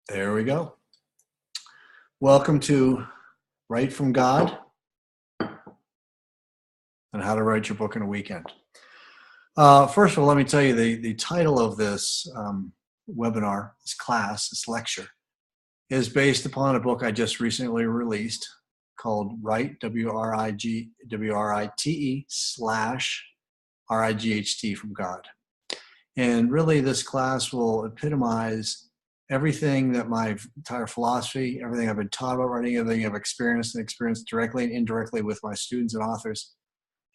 There we go. Welcome to Write from God and How to Write Your Book in a Weekend. First of all, let me tell you the title of this webinar, this class, this lecture, is based upon a book I just recently released called Write, W-R-I-T-E / R-I-G-H-T from God. And really this class will epitomize everything that my entire philosophy, everything I've been taught about writing, everything I've experienced directly and indirectly with my students and authors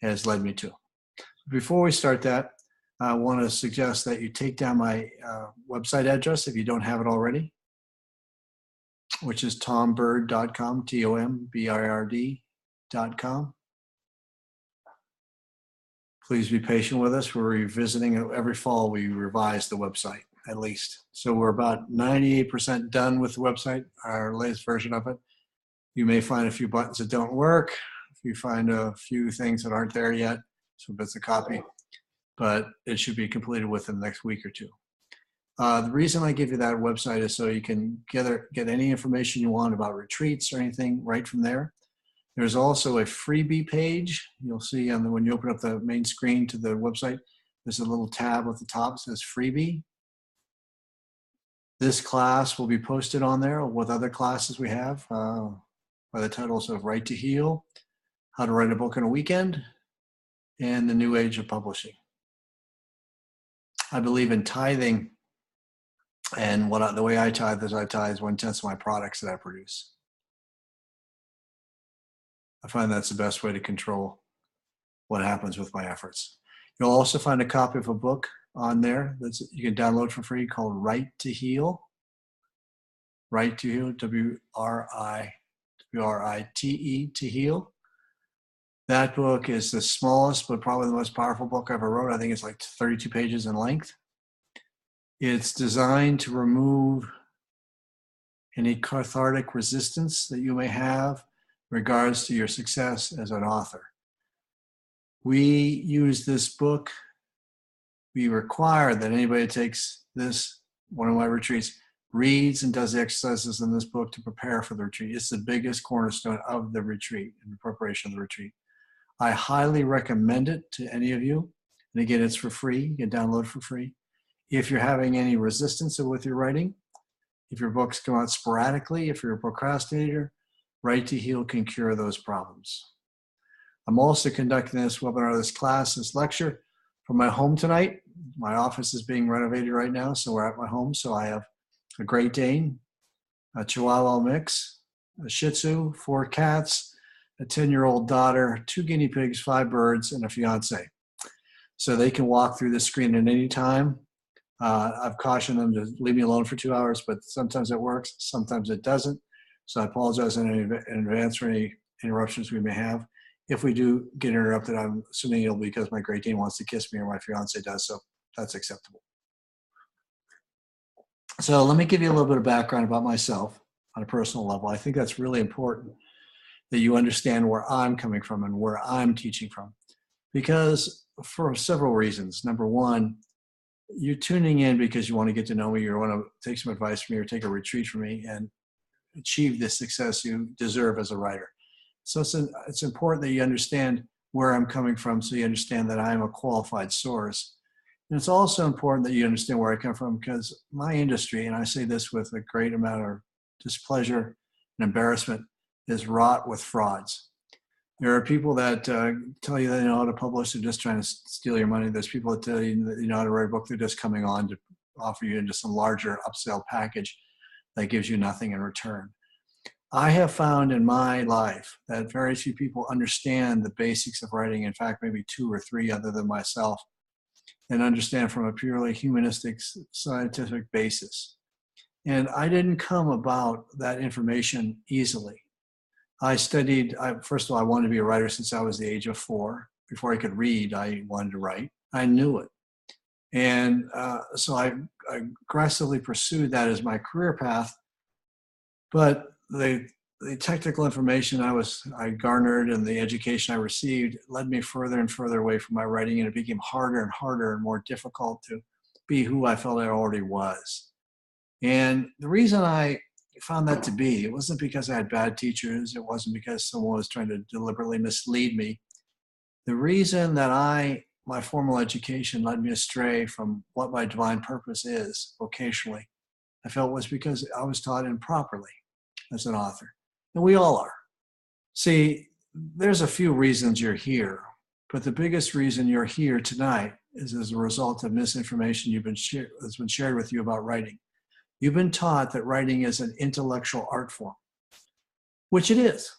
has led me to. Before we start that, I want to suggest that you take down my website address if you don't have it already, which is tombird.com, TOMBIRD.com. Please be patient with us. We're revisiting it every fall. We revise the website at least. So we're about 98% done with the website, our latest version of it. You may find a few buttons that don't work. If you find a few things that aren't there yet, so bits of copy, but it should be completed within the next week or two. The reason I give you that website is so you can get any information you want about retreats or anything right from there. There's also a freebie page. You'll see when you open up the main screen to the website, there's a little tab at the top that says freebie. This class will be posted on there with other classes we have by the titles of Write to Heal, How to Write a Book in a Weekend, and The New Age of Publishing. I believe in tithing, and the way I tithe is 1/10 of my products that I produce. I find that's the best way to control what happens with my efforts. You'll also find a copy of a book on there that you can download for free called Write to Heal. Write to Heal, W-R-I-T-E to Heal. That book is the smallest but probably the most powerful book I ever wrote. I think it's like 32 pages in length. It's designed to remove any cathartic resistance that you may have in regards to your success as an author. We use this book. We require that anybody that takes this, one of my retreats, reads and does the exercises in this book to prepare for the retreat. It's the biggest cornerstone of the retreat and the preparation of the retreat. I highly recommend it to any of you. And again, it's for free. You can download it for free. If you're having any resistance with your writing, if your books come out sporadically, if you're a procrastinator, Write to Heal can cure those problems. I'm also conducting this webinar, this class, this lecture from my home tonight. My office is being renovated right now, so we're at my home. So I have a Great Dane, a Chihuahua mix, a Shih Tzu, 4 cats, a 10-year-old daughter, 2 guinea pigs, 5 birds, and a fiance. So they can walk through the screen at any time. I've cautioned them to leave me alone for 2 hours, but sometimes it works, sometimes it doesn't. So I apologize in advance for any interruptions we may have. If we do get interrupted, I'm assuming it'll be because my Great Dane wants to kiss me or my fiance does, so that's acceptable. So let me give you a little bit of background about myself on a personal level. I think that's really important that you understand where I'm coming from and where I'm teaching from, because for several reasons. Number one, you're tuning in because you want to get to know me, you want to take some advice from me or take a retreat from me and achieve the success you deserve as a writer. So it's important that you understand where I'm coming from so you understand that I'm a qualified source. And it's also important that you understand where I come from because my industry, and I say this with a great amount of displeasure and embarrassment, is wrought with frauds. There are people that tell you they know how to publish, they're just trying to steal your money. There's people that tell you that you know how to write a book, they're just coming on to offer you into some larger upsell package that gives you nothing in return. I have found in my life that very few people understand the basics of writing. In fact, maybe 2 or 3 other than myself, and understand from a purely humanistic, scientific basis. And I didn't come about that information easily. First of all, I wanted to be a writer since I was the age of 4. Before I could read, I wanted to write. I knew it. And so I aggressively pursued that as my career path. But the technical information I garnered and the education I received led me further and further away from my writing, and it became harder and harder and more difficult to be who I felt I already was. And the reason I found that to be, it wasn't because I had bad teachers. It wasn't because someone was trying to deliberately mislead me. The reason that my formal education led me astray from what my divine purpose is vocationally, I felt was because I was taught improperly as an author. And we all are. See, there's a few reasons you're here, but the biggest reason you're here tonight is as a result of misinformation that's been shared with you about writing. You've been taught that writing is an intellectual art form, which it is.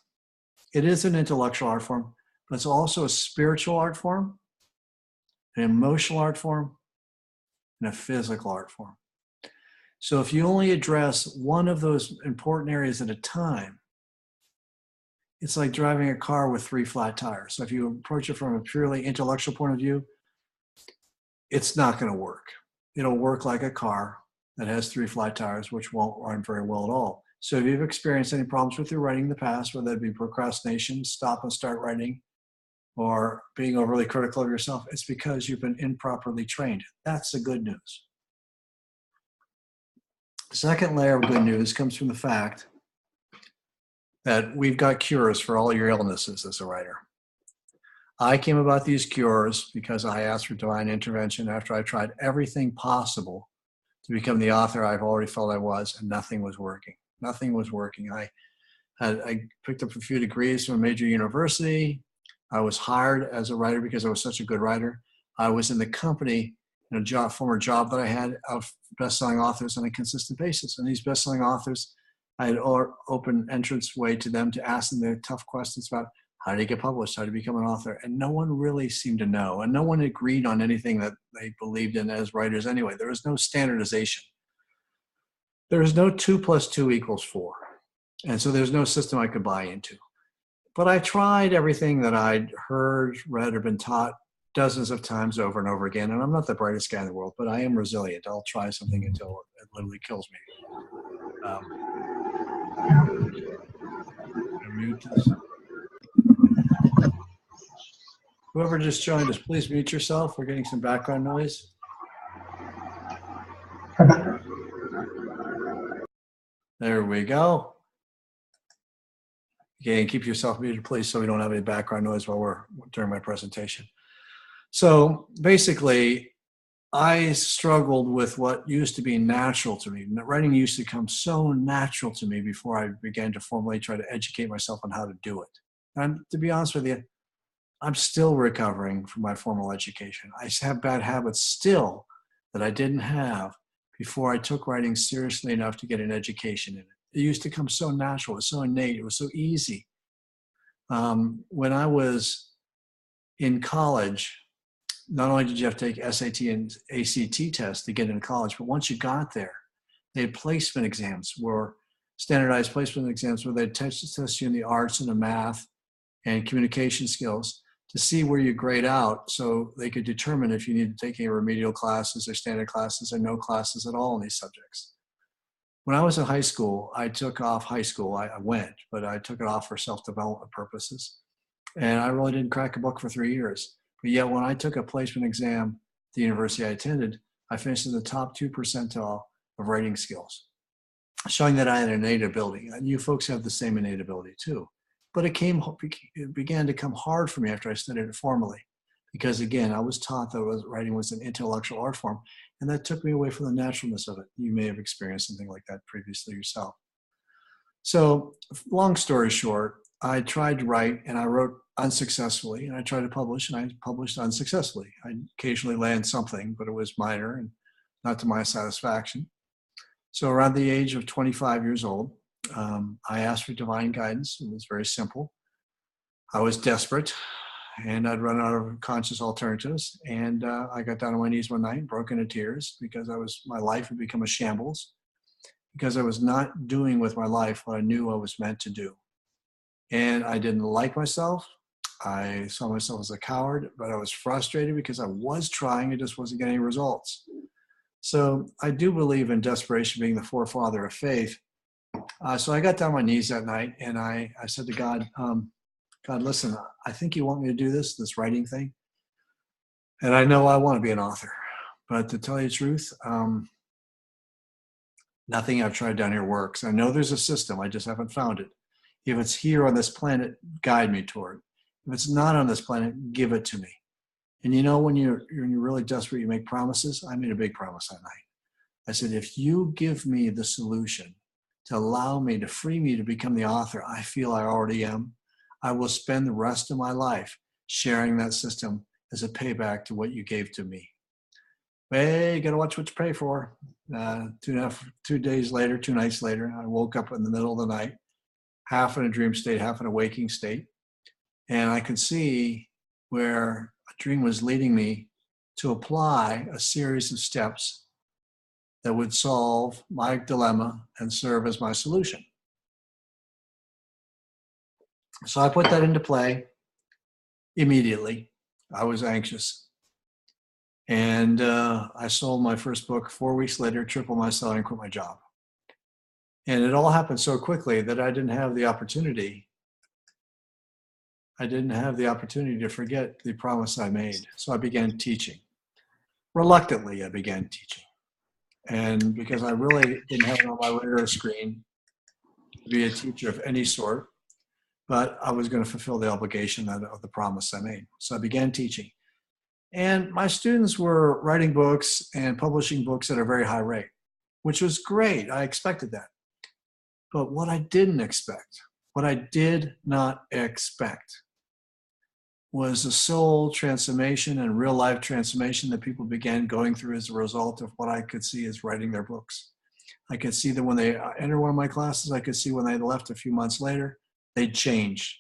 It is an intellectual art form, but it's also a spiritual art form, an emotional art form, and a physical art form. So if you only address one of those important areas at a time, it's like driving a car with 3 flat tires. So if you approach it from a purely intellectual point of view, it's not going to work. It'll work like a car that has 3 flat tires, which won't run very well at all. So if you've experienced any problems with your writing in the past, whether it be procrastination, stop and start writing, or being overly critical of yourself, it's because you've been improperly trained. That's the good news. The second layer of good news comes from the fact that we've got cures for all your illnesses as a writer. I came about these cures because I asked for divine intervention after I tried everything possible to become the author I've already felt I was, and nothing was working. Nothing was working. I picked up a few degrees from a major university. I was hired as a writer because I was such a good writer. I was in the company, in a former job that I had, of best-selling authors on a consistent basis. And these best-selling authors, I had open entrance way to them to ask them the tough questions about how do you get published, how do you become an author? And no one really seemed to know. And no one agreed on anything that they believed in as writers anyway. There was no standardization. There is no 2 + 2 = 4. And so there's no system I could buy into. But I tried everything that I'd heard, read, or been taught dozens of times over and over again. And I'm not the brightest guy in the world, but I am resilient. I'll try something until it literally kills me. Mute this. Whoever just joined us, please mute yourself. We're getting some background noise. There we go. Okay, and keep yourself muted, please, so we don't have any background noise during my presentation. So basically, I struggled with what used to be natural to me. Writing used to come so natural to me before I began to formally try to educate myself on how to do it. And to be honest with you, I'm still recovering from my formal education. I have bad habits still that I didn't have before I took writing seriously enough to get an education in it. It used to come so natural, it was so innate, it was so easy. When I was in college, not only did you have to take SAT and ACT tests to get into college, but once you got there, they had placement exams, standardized placement exams where they'd test you in the arts and the math and communication skills to see where you grade out so they could determine if you needed to take any remedial classes or standard classes or no classes at all in these subjects. When I was in high school, I took off high school. I went, but I took it off for self-development purposes. And I really didn't crack a book for 3 years. But yet when I took a placement exam at the university I attended, I finished in the top 2 percentile of writing skills, showing that I had an innate ability. And you folks have the same innate ability too. But it began to come hard for me after I studied it formally. Because again, I was taught that writing was an intellectual art form, and that took me away from the naturalness of it. You may have experienced something like that previously yourself. So long story short, I tried to write and I wrote unsuccessfully, and I tried to publish and I published unsuccessfully. I occasionally land something, but it was minor and not to my satisfaction. So around the age of 25 years old, I asked for divine guidance. It was very simple. I was desperate and I'd run out of conscious alternatives. And I got down on my knees one night and broke into tears because my life had become a shambles, because I was not doing with my life what I knew I was meant to do. And I didn't like myself. I saw myself as a coward, but I was frustrated because I was trying, it just wasn't getting any results. So I do believe in desperation being the forefather of faith. So I got down on my knees that night and I said to God, God, listen, I think you want me to do this writing thing. And I know I want to be an author. But to tell you the truth, Nothing I've tried down here works. I know there's a system, I just haven't found it. If it's here on this planet, guide me toward it. If it's not on this planet, give it to me. And you know, when you're really desperate, you make promises. I made a big promise that night. I said, if you give me the solution to allow me, to free me to become the author I feel I already am, I will spend the rest of my life sharing that system as a payback to what you gave to me. Hey, you got to watch what you pray for. 2 days later, 2 nights later, I woke up in the middle of the night, half in a dream state, half in a waking state. And I could see where a dream was leading me to apply a series of steps that would solve my dilemma and serve as my solution. So I put that into play immediately. I was anxious. And I sold my first book 4 weeks later, tripled my salary, and quit my job. And it all happened so quickly that I didn't have the opportunity. I didn't have the opportunity to forget the promise I made. So I began teaching. Reluctantly, I began teaching. And because I really didn't have it on my radar screen to be a teacher of any sort, but I was going to fulfill the obligation of the promise I made. So I began teaching. And my students were writing books and publishing books at a very high rate, which was great. I expected that. But what I did not expect was the soul transformation and real life transformation that people began going through as a result of what I could see as writing their books. I could see that when they entered one of my classes, I could see when they left a few months later, they'd changed.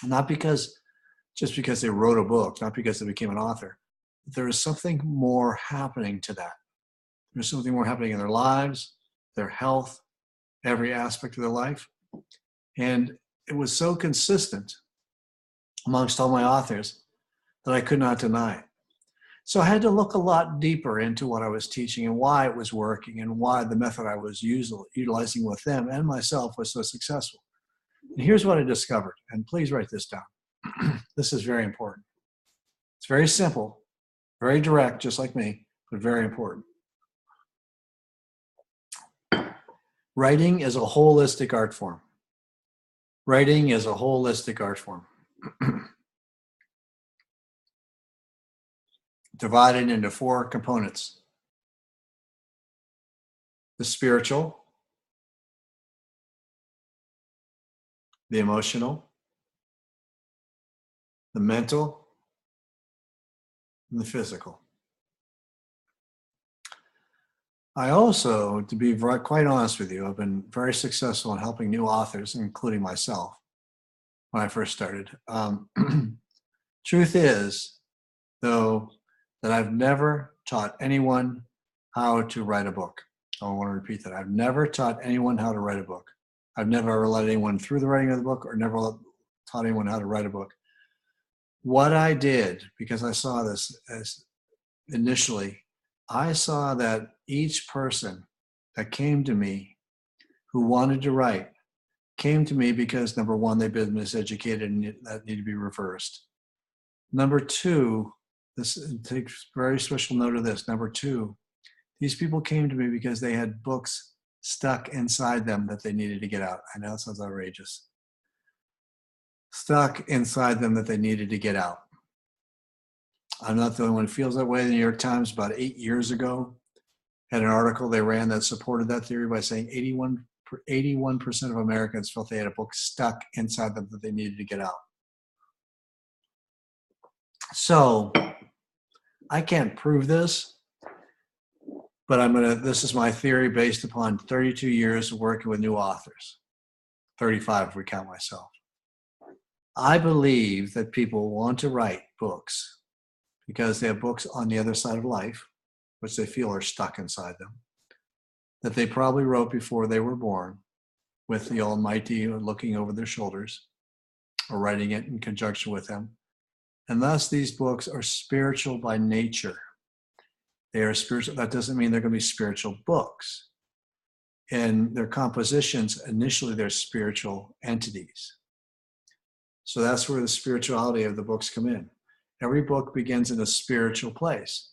Not just because they wrote a book, not because they became an author. There is something more happening to that. There's something more happening in their lives, their health, every aspect of their life. And it was so consistent amongst all my authors that I could not deny it. So I had to look a lot deeper into what I was teaching and why it was working and why the method I was utilizing with them and myself was so successful. And here's what I discovered, and please write this down. This is very important. It's very simple, very direct, just like me, but very important. Writing is a holistic art form. Writing is a holistic art form. Divided into 4 components: the spiritual, the emotional, the mental, and the physical. I also, to be quite honest with you, I've been very successful in helping new authors, including myself, when I first started. Truth is, though, that I've never taught anyone how to write a book. I want to repeat that. I've never taught anyone how to write a book. I've never ever led anyone through the writing of the book or never taught anyone how to write a book. What I did, because I saw this as initially, I saw that each person that came to me who wanted to write came to me because, number one, they've been miseducated and that needed to be reversed. Number two, take very special note of this. Number two, these people came to me because they had books stuck inside them that they needed to get out. I know it sounds outrageous. Stuck inside them that they needed to get out. I'm not the only one who feels that way. The New York Times, about 8 years ago, had an article they ran that supported that theory by saying 81% of Americans felt they had a book stuck inside them that they needed to get out. So I can't prove this, but this is my theory based upon 32 years of working with new authors, 35 if we count myself. I believe that people want to write books because they have books on the other side of life, which they feel are stuck inside them, that they probably wrote before they were born with the Almighty looking over their shoulders or writing it in conjunction with Him. And thus these books are spiritual by nature. They are spiritual. That doesn't mean they're going to be spiritual books. In their compositions, initially they're spiritual entities. So that's where the spirituality of the books come in. Every book begins in a spiritual place.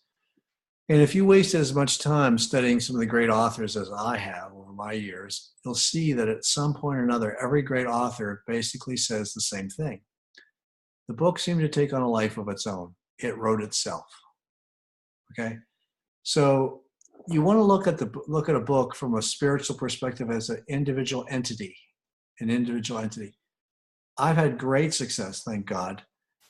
And if you wasted as much time studying some of the great authors as I have over my years, you'll see that at some point or another, every great author basically says the same thing. The book seemed to take on a life of its own. It wrote itself. Okay? So you want to look at a book from a spiritual perspective as an individual entity, an individual entity. I've had great success, thank God,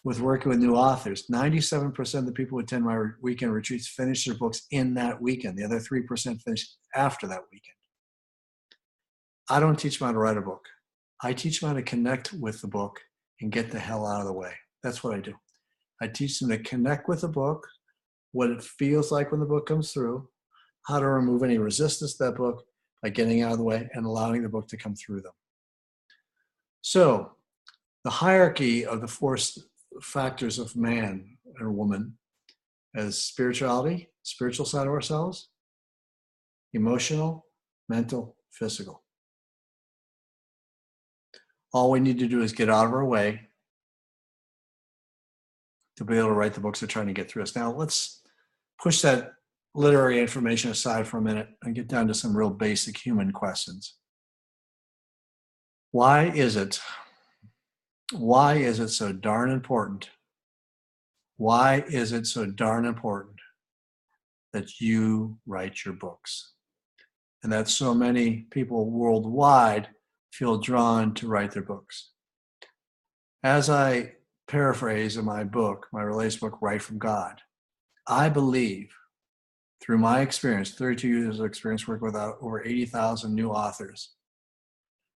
with working with new authors. 97% of the people who attend my weekend retreats finish their books in that weekend. The other 3% finish after that weekend. I don't teach them how to write a book. I teach them how to connect with the book and get the hell out of the way. That's what I do. I teach them to connect with the book, what it feels like when the book comes through, how to remove any resistance to that book by getting out of the way and allowing the book to come through them. So the hierarchy of the four factors of man or woman as spirituality, spiritual side of ourselves, emotional, mental, physical. All we need to do is get out of our way to be able to write the books they're trying to get through us. Now, let's push that literary information aside for a minute and get down to some real basic human questions. Why is it so darn important? Why is it so darn important that you write your books? And that so many people worldwide feel drawn to write their books. As I paraphrase in my book, my release book, Write from God, I believe through my experience, 32 years of experience working with over 80,000 new authors,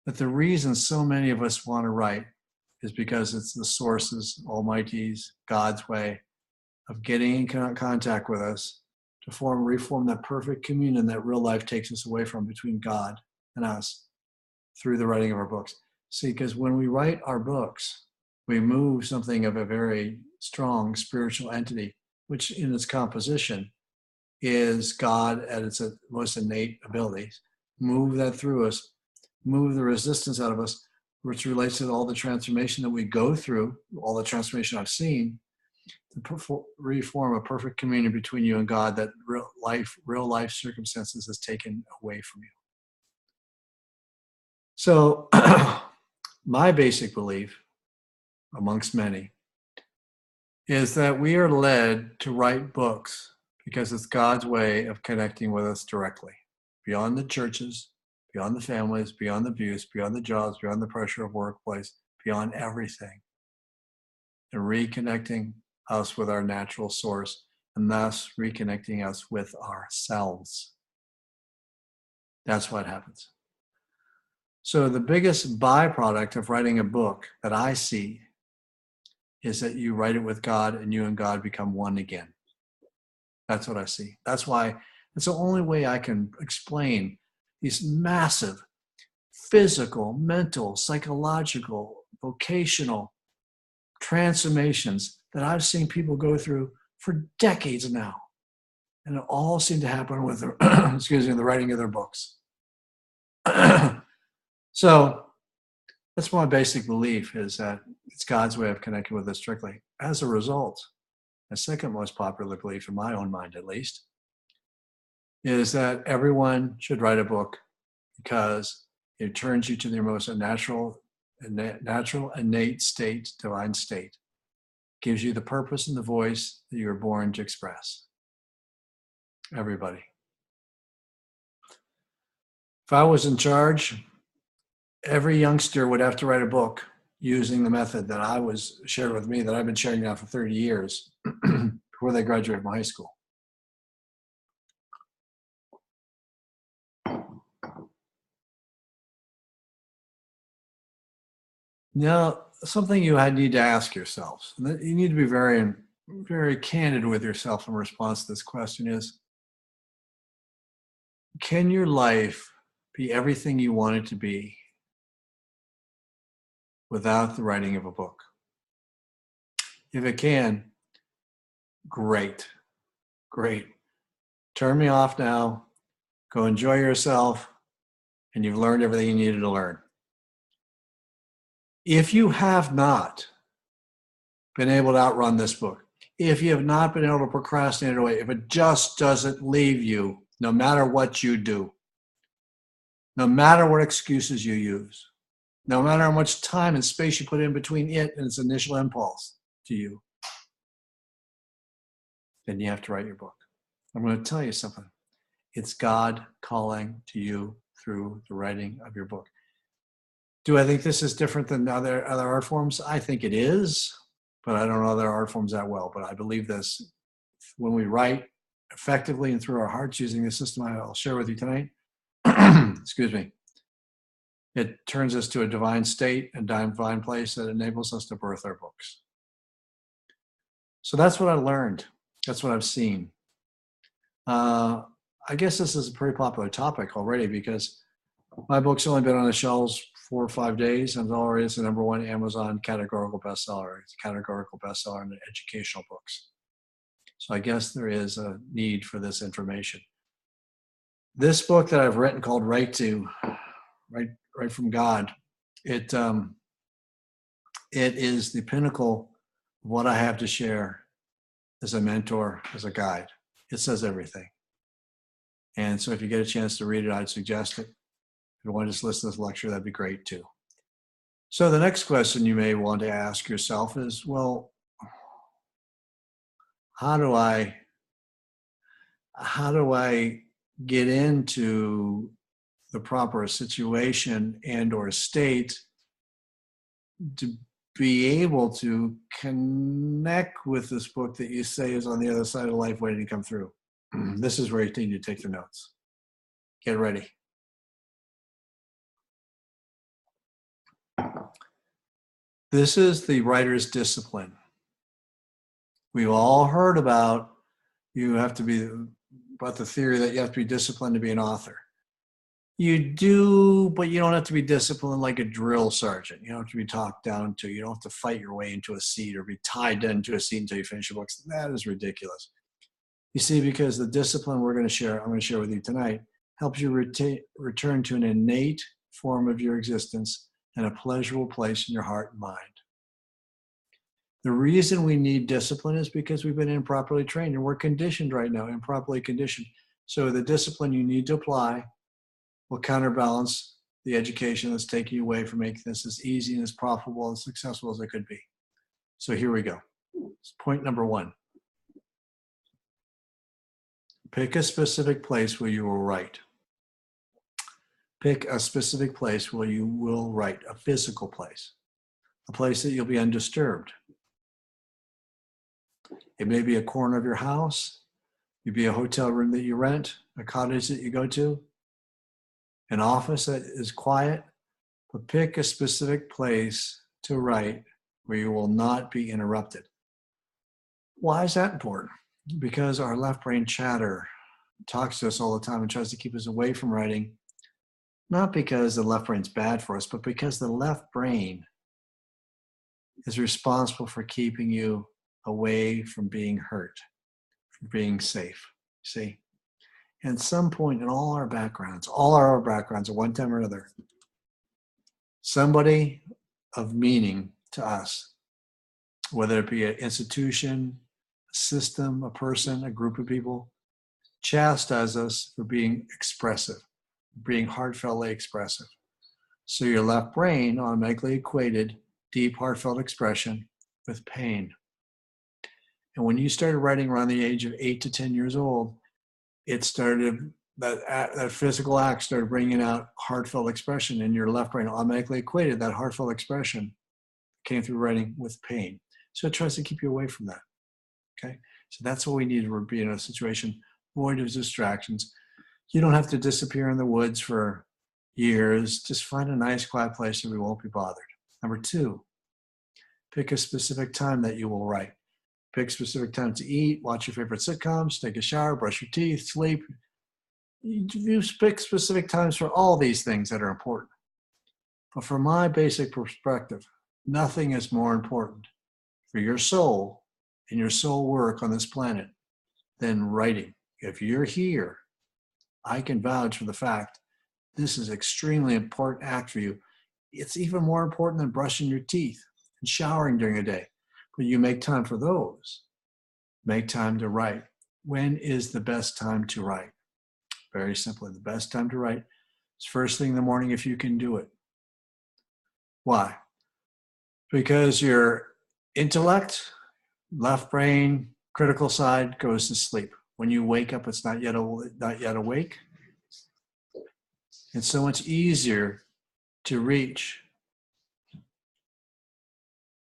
that the reason so many of us want to write is because it's the source's, Almighty's, God's way of getting in contact with us to reform that perfect communion that real life takes us away from between God and us through the writing of our books. See, because when we write our books, we move something of a very strong spiritual entity, which in its composition is God at its most innate abilities. Move that through us, move the resistance out of us, which relates to all the transformation that we go through, all the transformation I've seen, to reform a perfect communion between you and God that real life circumstances has taken away from you. So my basic belief, amongst many, is that we are led to write books because it's God's way of connecting with us directly, beyond the churches, beyond the families, beyond the abuse, beyond the jobs, beyond the pressure of workplace, beyond everything, and reconnecting us with our natural source, and thus reconnecting us with ourselves. That's what happens. So the biggest byproduct of writing a book that I see is that you write it with God and you and God become one again. That's what I see. That's why it's the only way I can explain these massive physical, mental, psychological, vocational transformations that I've seen people go through for decades now. And it all seemed to happen with the, the writing of their books. So that's my basic belief, is that it's God's way of connecting with us strictly. As a result, the second most popular belief, in my own mind at least, is that everyone should write a book because it turns you to your most natural, innate state, divine state. Gives you the purpose and the voice that you were born to express. Everybody. If I was in charge, every youngster would have to write a book using the method that I was shared with me, that I've been sharing now for 30 years before they graduated from high school. Now, something you need to ask yourselves, and you need to be very, very candid with yourself in response to this question is, can your life be everything you want it to be without the writing of a book? If it can, great. Turn me off now, go enjoy yourself, and you've learned everything you needed to learn. If you have not been able to outrun this book, if you have not been able to procrastinate it away, if it just doesn't leave you, no matter what you do, no matter what excuses you use, no matter how much time and space you put in between it and its initial impulse to you, then you have to write your book. I'm going to tell you something. It's God calling to you through the writing of your book. Do I think this is different than other art forms? I think it is, but I don't know other art forms that well. But I believe this. When we write effectively and through our hearts using the system I'll share with you tonight, excuse me, it turns us to a divine state, a divine place that enables us to birth our books. So that's what I learned. That's what I've seen. I guess this is a pretty popular topic already because my book's only been on the shelves 4 or 5 days and already it's the #1 Amazon categorical bestseller. It's a categorical bestseller in the educational books. So I guess there is a need for this information. This book that I've written called Right from God, it is the pinnacle of what I have to share as a mentor, as a guide. It says everything. And so if you get a chance to read it, I'd suggest it. If you want to just listen to this lecture, that'd be great too. So the next question you may want to ask yourself is, well, how do I get into the proper situation and or state to be able to connect with this book that you say is on the other side of life waiting to come through? This is where you need to take the notes. Get ready. This is the writer's discipline. We've all heard about the theory that you have to be disciplined to be an author. You do, but you don't have to be disciplined like a drill sergeant. You don't have to be talked down to. You don't have to fight your way into a seat or be tied into a seat until you finish your books. That is ridiculous. You see, because the discipline I'm going to share with you tonight, helps you return to an innate form of your existence and a pleasurable place in your heart and mind. The reason we need discipline is because we've been improperly trained and we're conditioned right now, improperly conditioned. So the discipline you need to apply will counterbalance the education that's taking you away from making this as easy and as profitable and successful as it could be. So here we go. Point number 1. Pick a specific place where you will write. Pick a specific place where you will write, a physical place, a place that you'll be undisturbed. It may be a corner of your house, it may be a hotel room that you rent, a cottage that you go to, an office that is quiet, but pick a specific place to write where you will not be interrupted. Why is that important? Because our left brain chatter talks to us all the time and tries to keep us away from writing, not because the left brain's bad for us, but because the left brain is responsible for keeping you away from being hurt, from being safe. See? And at some point in all our backgrounds at one time or another, somebody of meaning to us, whether it be an institution, a system, a person, a group of people, chastise us for being expressive, being heartfeltly expressive. So your left brain automatically equated deep, heartfelt expression with pain. And when you started writing around the age of 8 to 10 years old, it started, that physical act started bringing out heartfelt expression, and your left brain automatically equated that heartfelt expression came through writing with pain. So it tries to keep you away from that. Okay? So that's what we need to be in a situation, void of distractions. You don't have to disappear in the woods for years. Just find a nice, quiet place where we won't be bothered. Number 2, pick a specific time that you will write. Pick specific time to eat, watch your favorite sitcoms, take a shower, brush your teeth, sleep. You pick specific times for all these things that are important. But from my basic perspective, nothing is more important for your soul and your soul work on this planet than writing. If you're here, I can vouch for the fact this is an extremely important act for you. It's even more important than brushing your teeth and showering during a day. But you make time for those. Make time to write. When is the best time to write? Very simply, the best time to write is first thing in the morning if you can do it. Why? Because your intellect, left brain, critical side goes to sleep. When you wake up, it's not yet awake. It's so much easier to reach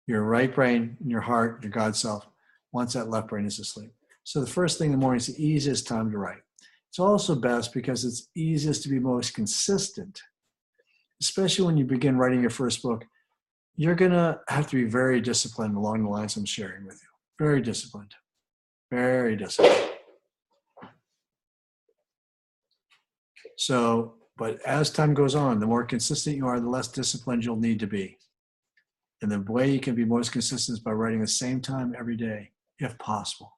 your right brain and your heart, your God self, once that left brain is asleep. So the first thing in the morning is the easiest time to write. It's also best because it's easiest to be most consistent, especially when you begin writing your first book. You're going to have to be very disciplined along the lines I'm sharing with you. Very disciplined. Very disciplined. So, but as time goes on, the more consistent you are, the less disciplined you'll need to be. And the way you can be most consistent is by writing the same time every day, if possible.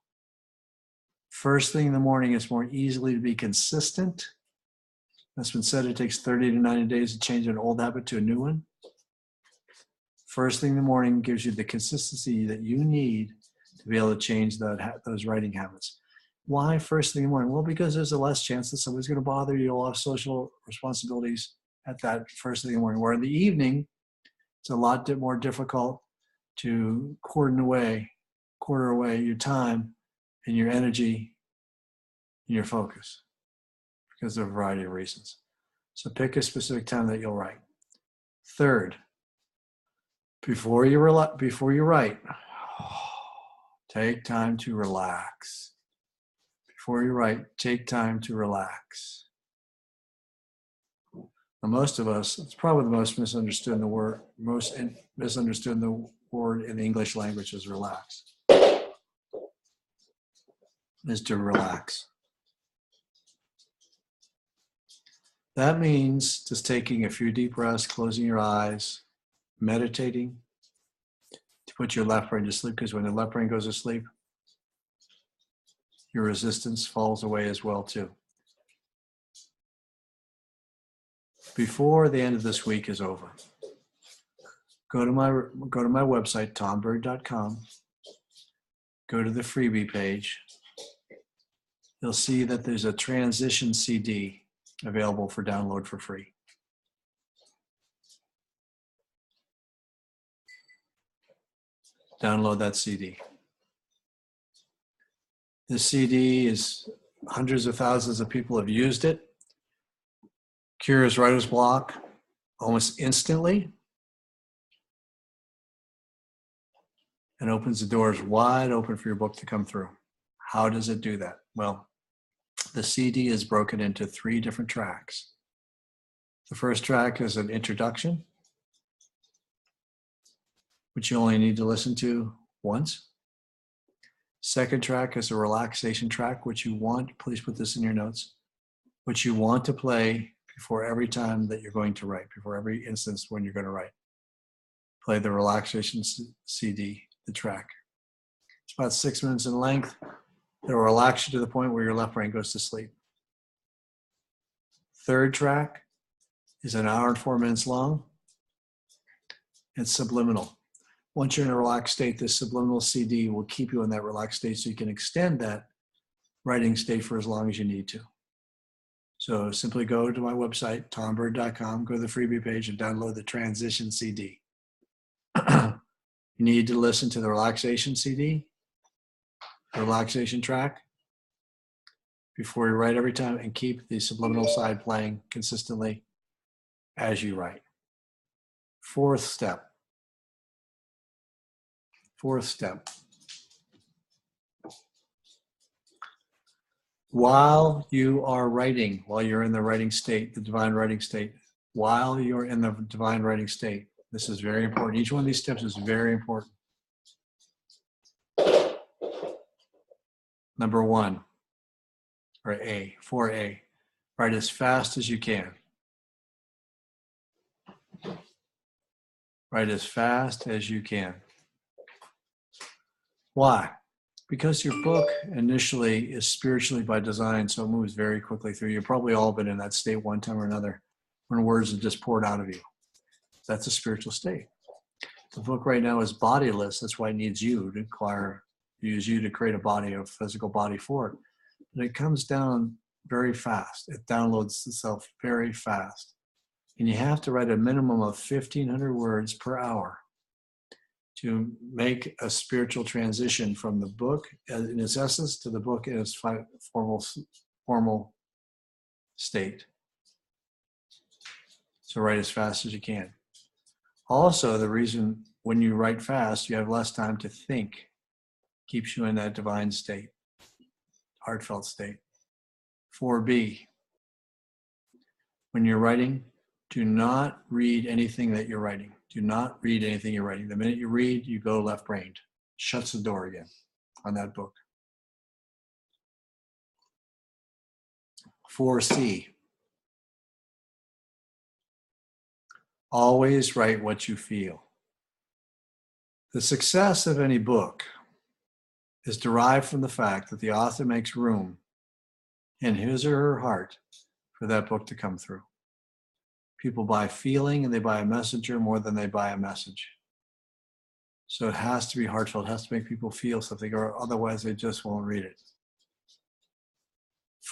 First thing in the morning is more easily to be consistent. That's been said, it takes 30 to 90 days to change an old habit to a new one. First thing in the morning gives you the consistency that you need to be able to change those writing habits. Why first thing in the morning? Well, because there's a less chance that somebody's going to bother you. You'll have social responsibilities at that first thing in the morning. Where in the evening, it's a lot more difficult to quarter away your time and your energy and your focus because of a variety of reasons. So pick a specific time that you'll write. Third, before you write, take time to relax. Before you write, take time to relax. Now, most of us, it's probably the most misunderstood in the word, in the English language is relax. Is to relax. That means just taking a few deep breaths, closing your eyes, meditating to put your left brain to sleep, because when the left brain goes to sleep, your resistance falls away as well too. Before the end of this week is over, go to my website, tombird.com, go to the freebie page. You'll see that there's a transition CD available for download for free. Download that CD. This CD is hundreds of thousands of people have used it. Cures writer's block almost instantly and opens the doors wide open for your book to come through. How does it do that? Well, the CD is broken into 3 different tracks. The first track is an introduction, which you only need to listen to once. Second track is a relaxation track, which you want, please put this in your notes, which you want to play before every time that you're going to write, before every instance when you're going to write. Play the relaxation CD, the track. It's about 6 minutes in length. It'll relax you to the point where your left brain goes to sleep. Third track is an hour and 4 minutes long. It's subliminal. Once you're in a relaxed state, this subliminal CD will keep you in that relaxed state so you can extend that writing state for as long as you need to. So simply go to my website, tombird.com, go to the freebie page and download the transition CD. You need to listen to the relaxation CD, the relaxation track, before you write every time, and keep the subliminal side playing consistently as you write. Fourth step. While you are writing, while you're in the writing state, the divine writing state, while you're in the divine writing state, this is very important. Each one of these steps is very important. Number 1, or 4A, write as fast as you can. Write as fast as you can. Why? Because your book initially is spiritually by design, so it moves very quickly through. You've probably all been in that state one time or another when words have just poured out of you. That's a spiritual state. The book right now is bodiless. That's why it needs you to acquire use you to create a body, a physical body for it. But it comes down very fast. It downloads itself very fast. And you have to write a minimum of 1,500 words per hour to make a spiritual transition from the book in its essence to the book in its formal state. So write as fast as you can. Also, the reason when you write fast, you have less time to think. Keeps you in that divine state, heartfelt state. 4B, when you're writing, do not read anything that you're writing. Do not read anything you're writing. The minute you read, you go left-brained. Shuts the door again on that book. 4C, always write what you feel. The success of any book is derived from the fact that the author makes room in his or her heart for that book to come through. People buy feeling and they buy a messenger more than they buy a message. So it has to be heartfelt, it has to make people feel something, or otherwise they just won't read it.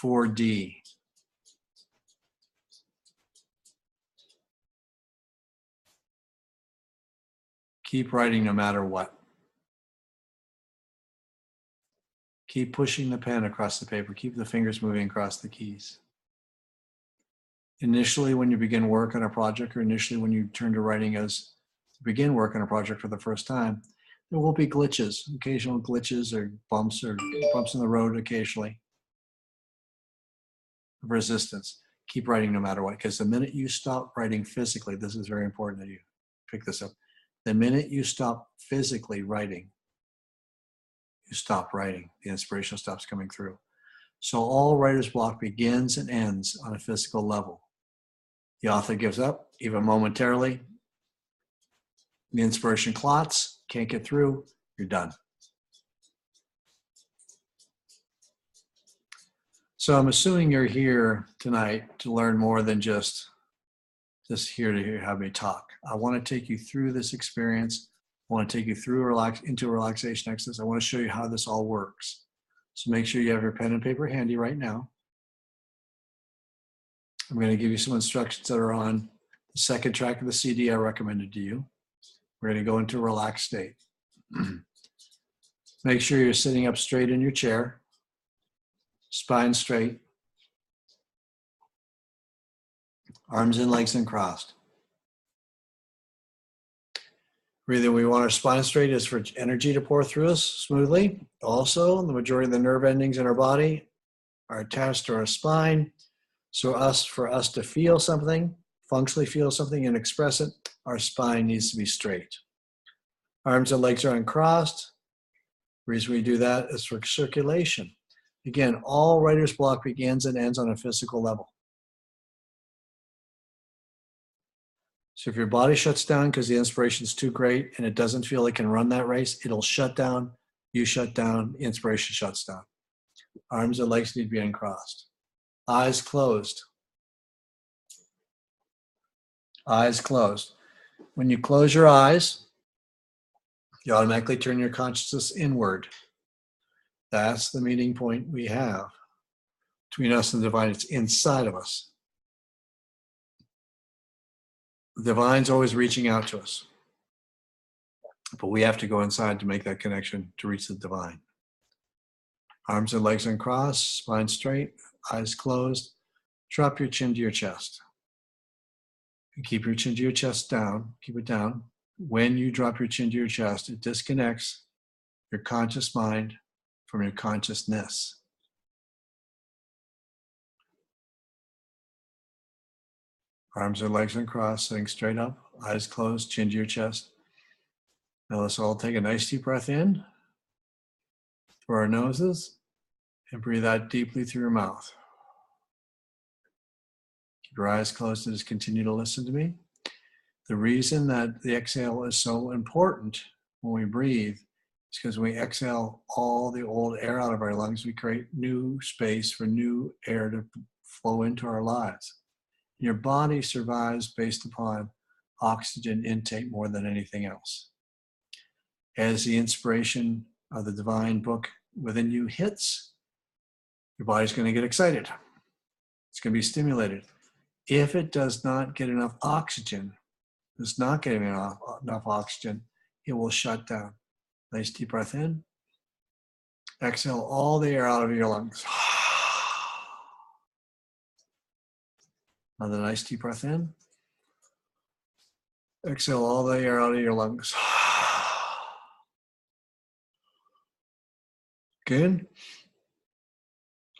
4D. Keep writing no matter what. Keep pushing the pen across the paper. Keep the fingers moving across the keys. Initially, when you begin work on a project, or initially when you turn to writing as to begin work on a project for the first time, there will be glitches, occasional glitches or bumps in the road occasionally. Resistance. Keep writing no matter what, because the minute you stop writing physically, this is very important that you pick this up. The minute you stop physically writing, you stop writing. The inspiration stops coming through. So all writer's block begins and ends on a physical level. The author gives up, even momentarily. The inspiration clots, can't get through, you're done. So I'm assuming you're here tonight to learn more than just here to have me talk. I want to take you through this experience. I want to take you through into a relaxation exercise. I want to show you how this all works. So make sure you have your pen and paper handy right now. I'm going to give you some instructions that are on the second track of the CD I recommended to you. We're going to go into a relaxed state. Make sure you're sitting up straight in your chair, spine straight, arms and legs uncrossed. The reason we want our spine straight is for energy to pour through us smoothly. Also, the majority of the nerve endings in our body are attached to our spine. So for us to feel something, functionally feel something and express it, our spine needs to be straight. Arms and legs are uncrossed. The reason we do that is for circulation. Again, all writer's block begins and ends on a physical level. So if your body shuts down because the inspiration is too great and it doesn't feel it can run that race, it'll shut down, you shut down, the inspiration shuts down. Arms and legs need to be uncrossed. Eyes closed. Eyes closed. When you close your eyes, you automatically turn your consciousness inward. That's the meeting point we have between us and the divine. It's inside of us. The divine's always reaching out to us. But we have to go inside to make that connection to reach the divine. Arms and legs uncrossed, spine straight, eyes closed. Drop your chin to your chest. And keep your chin to your chest down. Keep it down. When you drop your chin to your chest, it disconnects your conscious mind from your consciousness. Arms and legs uncrossed, sitting straight up, eyes closed, chin to your chest. Now let's all take a nice deep breath in through our noses and breathe out deeply through your mouth. Keep your eyes closed and just continue to listen to me. The reason that the exhale is so important when we breathe is because when we exhale all the old air out of our lungs, we create new space for new air to flow into our lives. Your body survives based upon oxygen intake more than anything else. As the inspiration of the divine book within you hits, your body's going to get excited. It's going to be stimulated. If it does not get enough oxygen, it's not getting enough oxygen, it will shut down. Nice deep breath in. Exhale all the air out of your lungs. Another nice deep breath in. Exhale all the air out of your lungs. Good.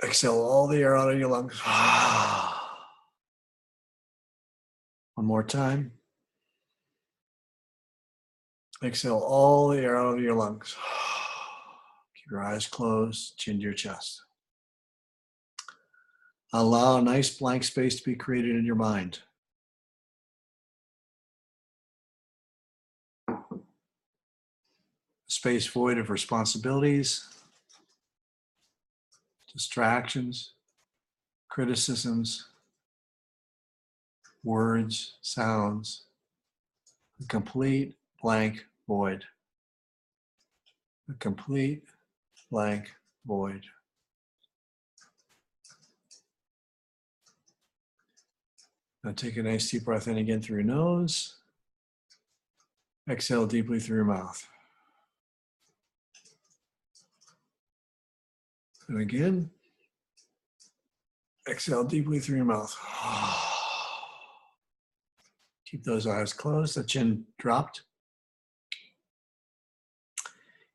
Exhale all the air out of your lungs. One more time. Exhale all the air out of your lungs. Keep your eyes closed, chin to your chest. Allow a nice blank space to be created in your mind. A space void of responsibilities, distractions, criticisms, words, sounds, a complete blank void. A complete blank void. Now take a nice deep breath in again through your nose. Exhale deeply through your mouth. And again, exhale deeply through your mouth. Keep those eyes closed, the chin dropped.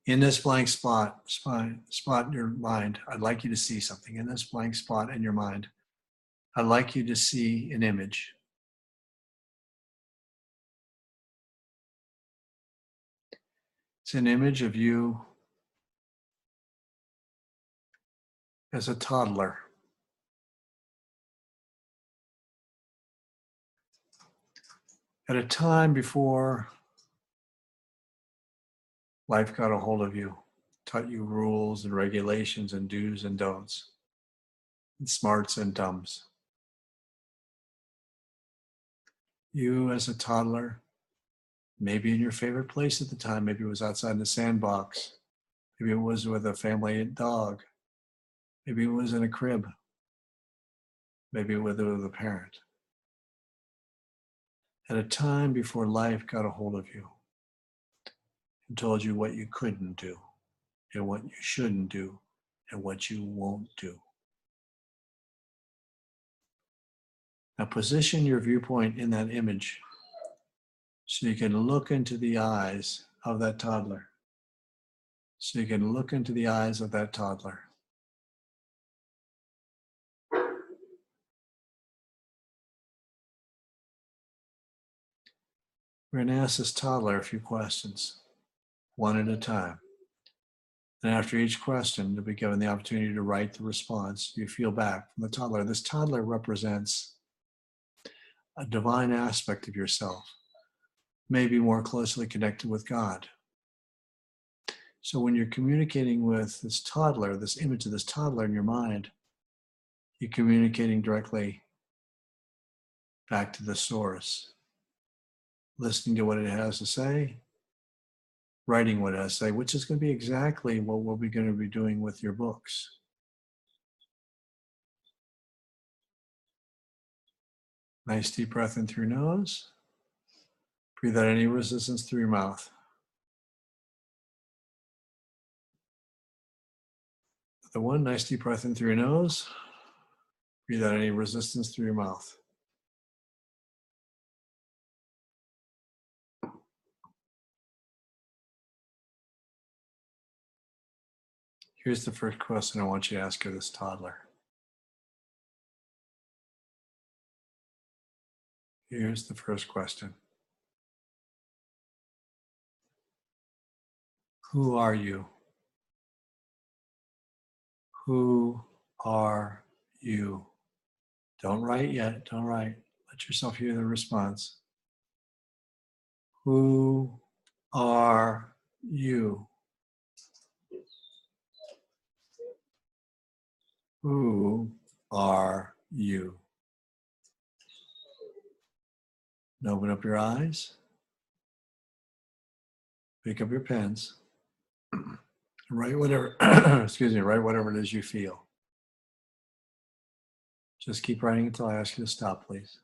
In this blank spot in your mind, I'd like you to see something. In this blank spot in your mind, I'd like you to see an image. It's an image of you as a toddler. At a time before life got a hold of you, taught you rules and regulations and do's and don'ts, and smarts and dumbs. You as a toddler, maybe in your favorite place at the time, maybe it was outside in the sandbox, maybe it was with a family dog, maybe it was in a crib, maybe it was with a parent. At a time before life got a hold of you and told you what you couldn't do and what you shouldn't do and what you won't do. Now position your viewpoint in that image so you can look into the eyes of that toddler. So you can look into the eyes of that toddler. We're going to ask this toddler a few questions, one at a time. And after each question, you'll be given the opportunity to write the response you feel back from the toddler. This toddler represents a divine aspect of yourself, maybe more closely connected with God. So when you're communicating with this toddler, this image of this toddler in your mind, you're communicating directly back to the source, listening to what it has to say, writing what it has to say, which is going to be exactly what we're going to be doing with your books. Nice deep breath in through your nose. Breathe out any resistance through your mouth. The one, nice deep breath in through your nose. Breathe out any resistance through your mouth. Here's the first question I want you to ask of this toddler. Here's the first question. Who are you? Who are you? Don't write yet. Don't write. Let yourself hear the response. Who are you? Who are you? And open up your eyes. Pick up your pens. Write whatever, excuse me, write whatever it is you feel. Just keep writing until I ask you to stop, please.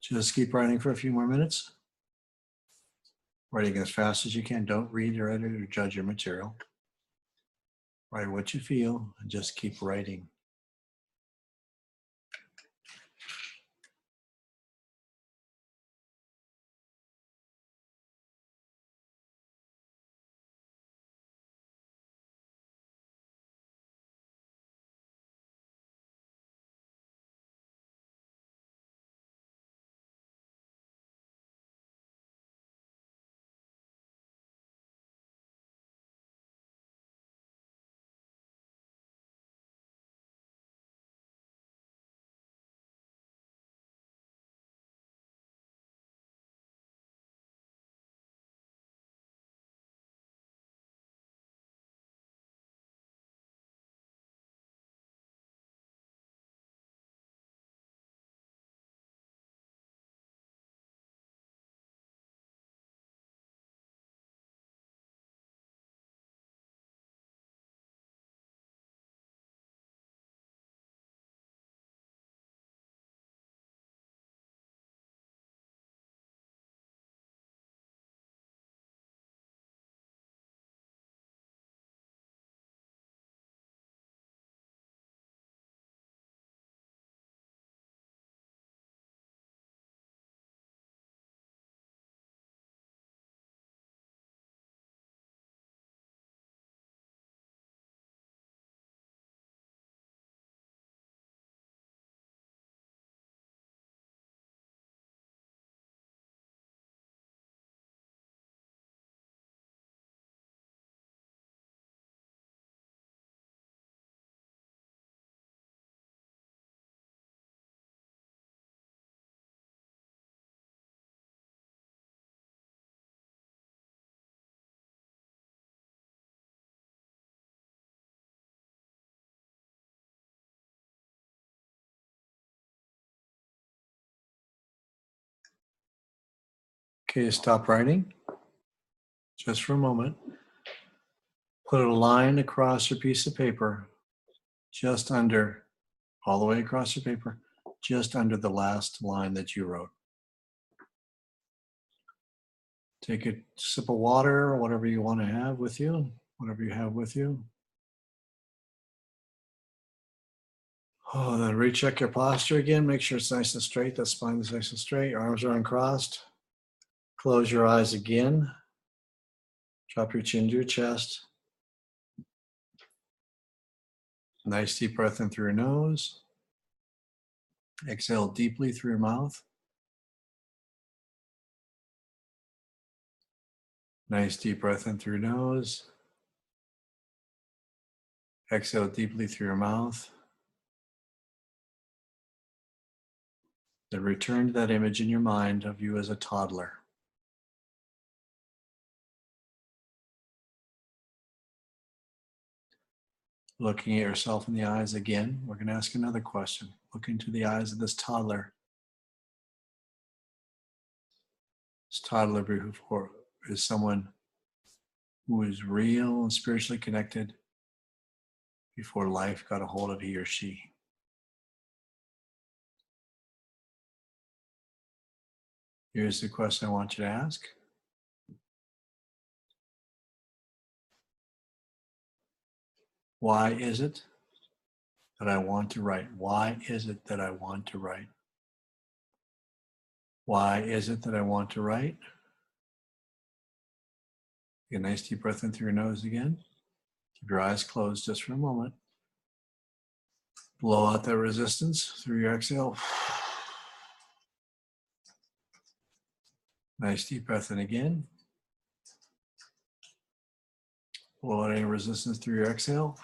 Just keep writing for a few more minutes. Writing as fast as you can. Don't read or edit or judge your material. Write what you feel and just keep writing. Okay, stop writing just for a moment. Put a line across your piece of paper, just under, all the way across your paper, just under the last line that you wrote. Take a sip of water or whatever you want to have with you, whatever you have with you. Oh, then recheck your posture again. Make sure it's nice and straight. That spine is nice and straight. Your arms are uncrossed. Close your eyes again. Drop your chin to your chest. Nice deep breath in through your nose. Exhale deeply through your mouth. Nice deep breath in through your nose. Exhale deeply through your mouth. Then return to that image in your mind of you as a toddler. Looking at yourself in the eyes again, we're going to ask another question. Look into the eyes of this toddler. This toddler before is someone who is real and spiritually connected before life got a hold of he or she. Here's the question I want you to ask. Why is it that I want to write? Why is it that I want to write? Why is it that I want to write? Take a nice deep breath in through your nose again. Keep your eyes closed just for a moment. Blow out that resistance through your exhale. Nice deep breath in again. Blow out any resistance through your exhale.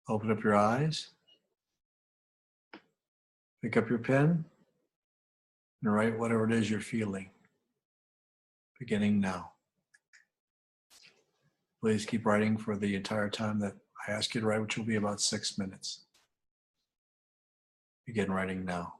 Open up your eyes. Pick up your pen and write whatever it is you're feeling. Beginning now. Please keep writing for the entire time that I ask you to write, which will be about 6 minutes. Begin writing now.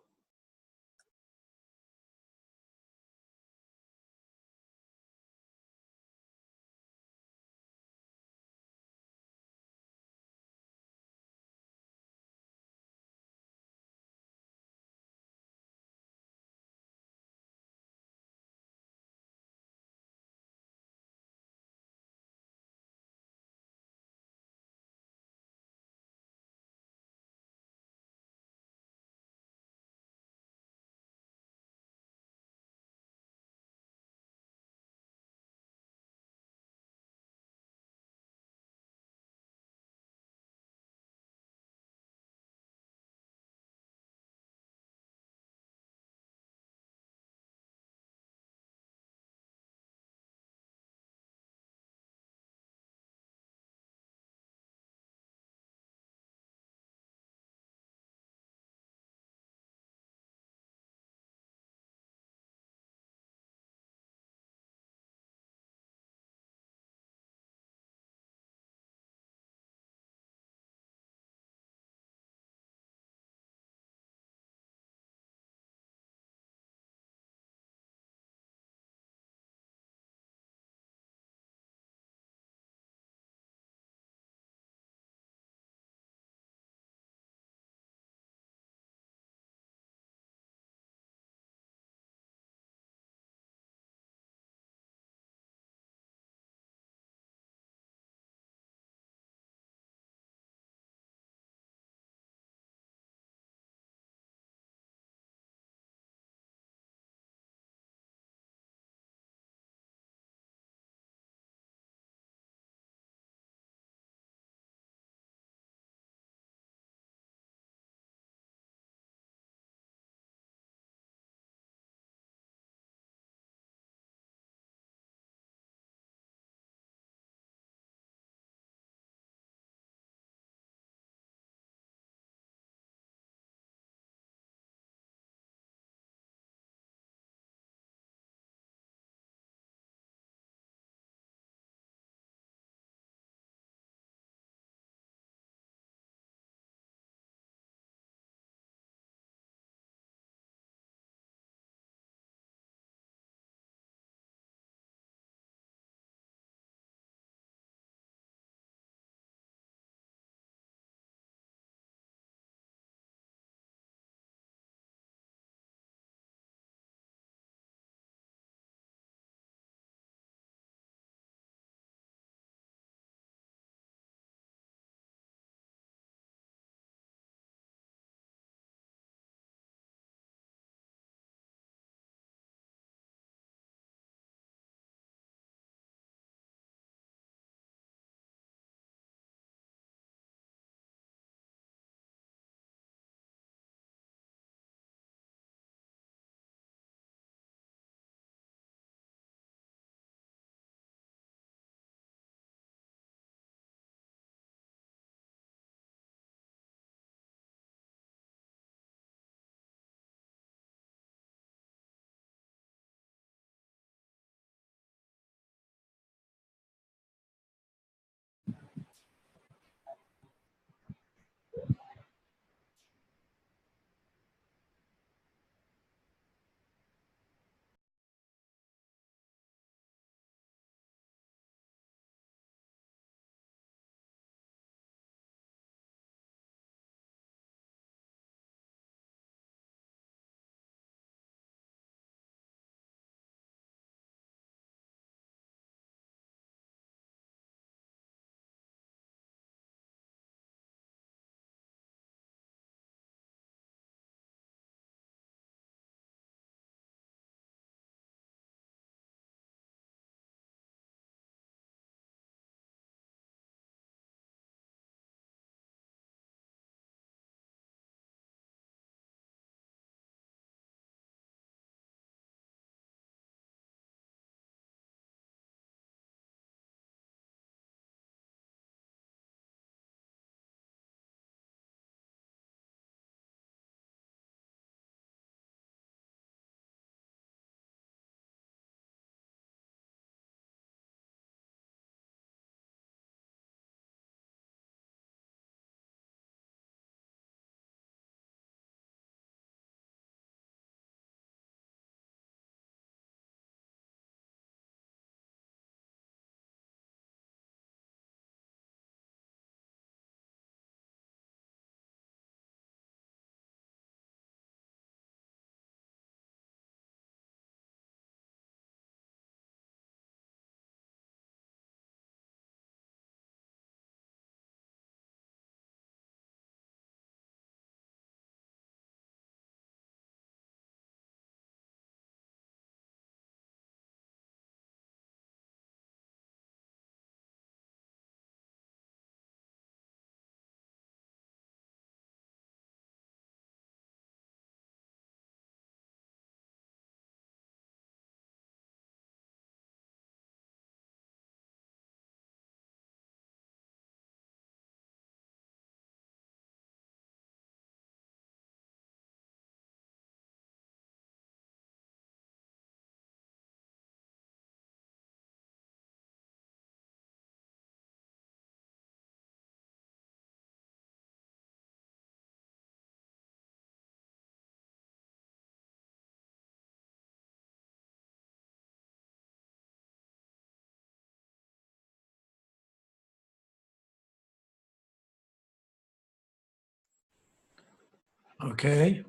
Okay.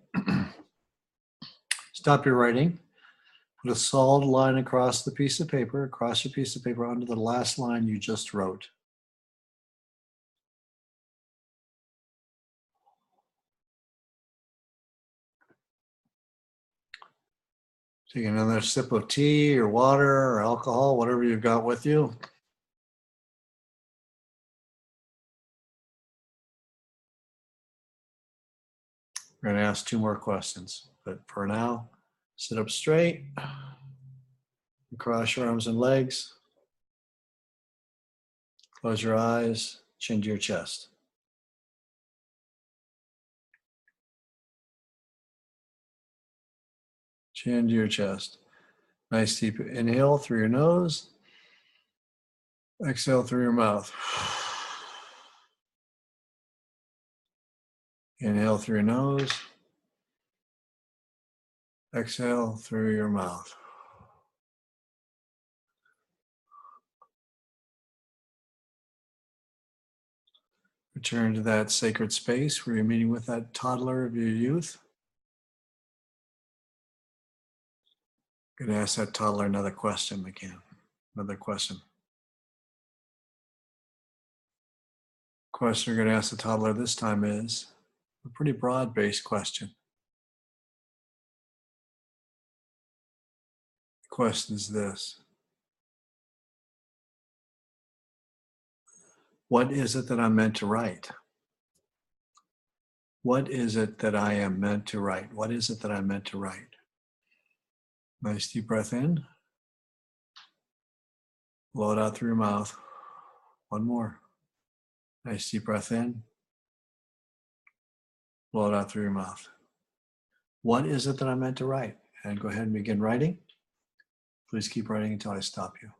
Stop your writing. Put a solid line across the piece of paper, across your piece of paper onto the last line you just wrote. Take another sip of tea or water or alcohol, whatever you've got with you. We're going to ask 2 more questions, but for now, sit up straight, cross your arms and legs, close your eyes, chin to your chest. Chin to your chest. Nice deep inhale through your nose, exhale through your mouth. Inhale through your nose, exhale through your mouth. Return to that sacred space where you're meeting with that toddler of your youth. Going to ask that toddler another question, McCann. Another question. Question you're going to ask the toddler this time is a pretty broad-based question. The question is this: what is it that I'm meant to write? What is it that I am meant to write? What is it that I'm meant to write? Nice deep breath in. Blow it out through your mouth. One more. Nice deep breath in. Blow it out through your mouth. What is it that I'm meant to write? And go ahead and begin writing. Please keep writing until I stop you.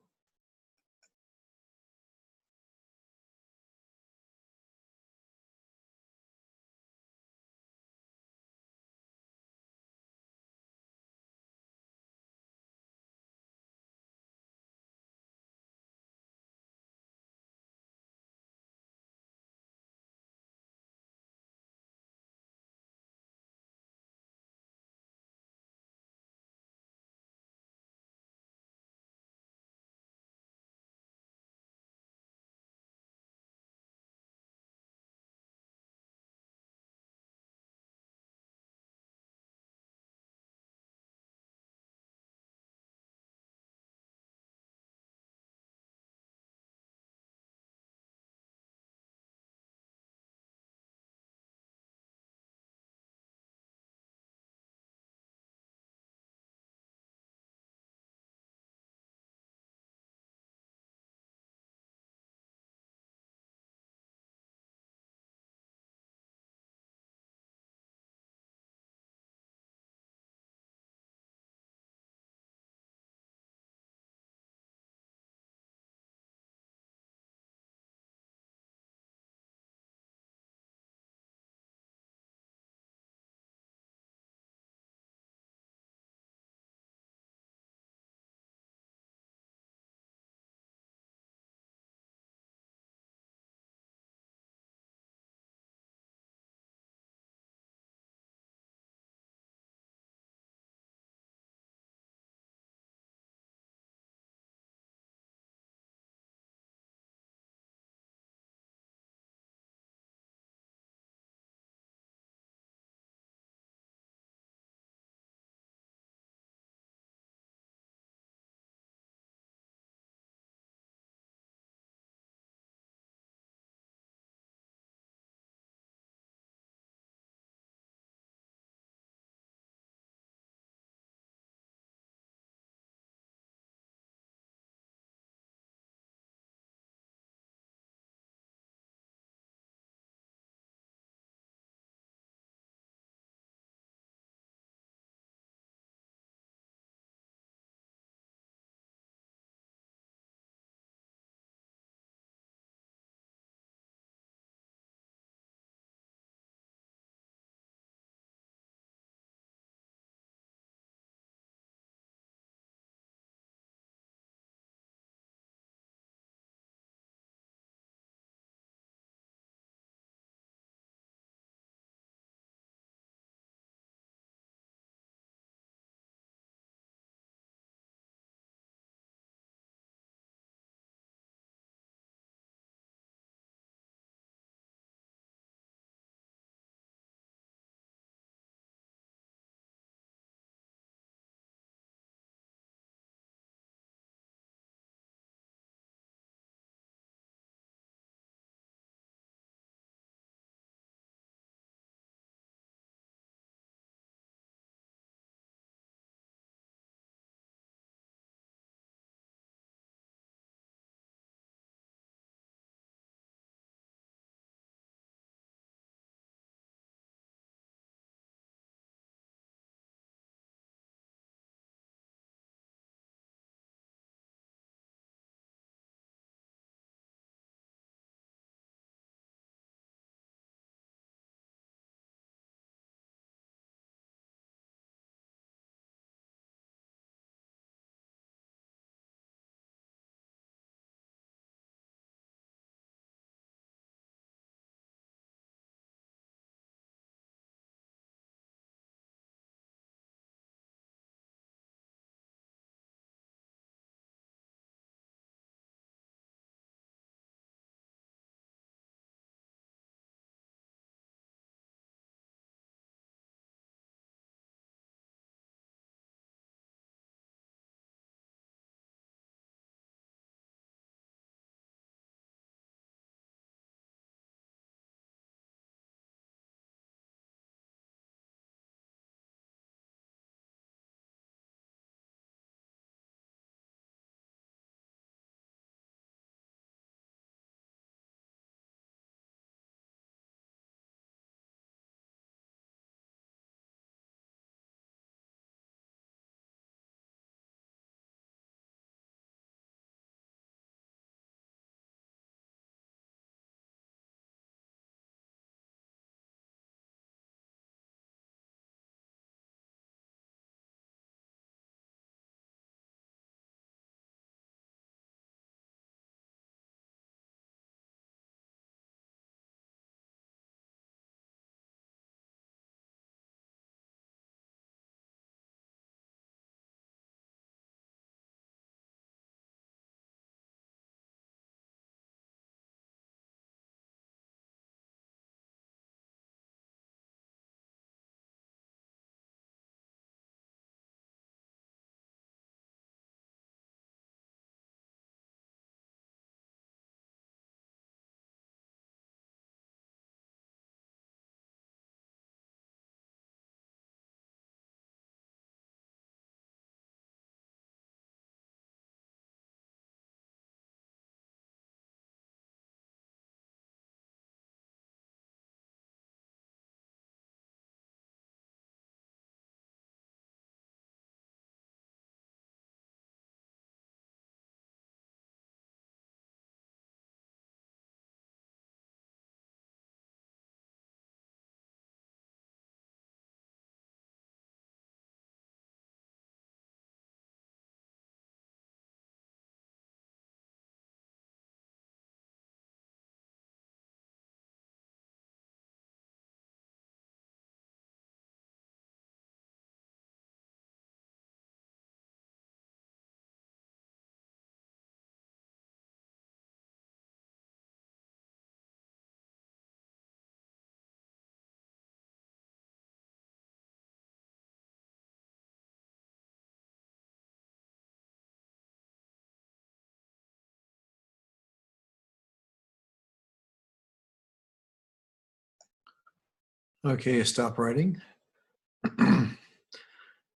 Okay, stop writing.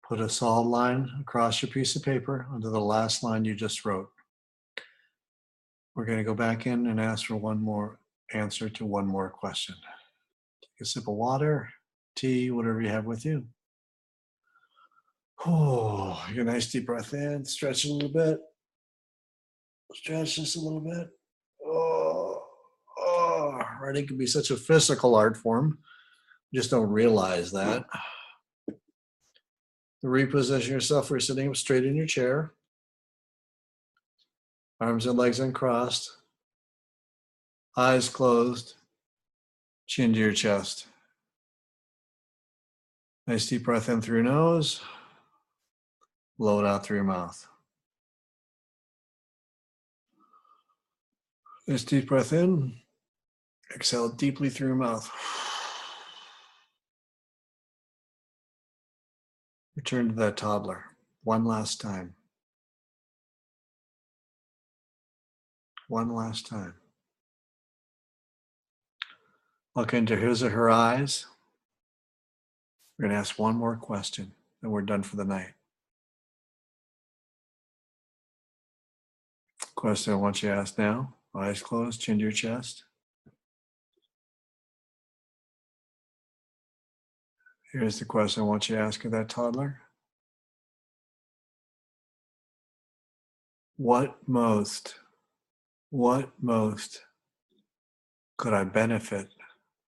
Put a solid line across your piece of paper under the last line you just wrote. We're going to go back in and ask for one more answer to one more question. Take a sip of water, tea, whatever you have with you. Oh, get a nice deep breath in, stretch a little bit. Stretch just a little bit. Writing can be such a physical art form. You just don't realize that. Reposition yourself for sitting up straight in your chair. Arms and legs uncrossed. Eyes closed. Chin to your chest. Nice deep breath in through your nose. Blow it out through your mouth. Nice deep breath in. Exhale deeply through your mouth. Return to that toddler one last time. One last time. Look into his or her eyes. We're going to ask one more question, then we're done for the night. Question I want you to ask now. Eyes closed, chin to your chest. Here's the question I want you to ask of that toddler. What most could I benefit?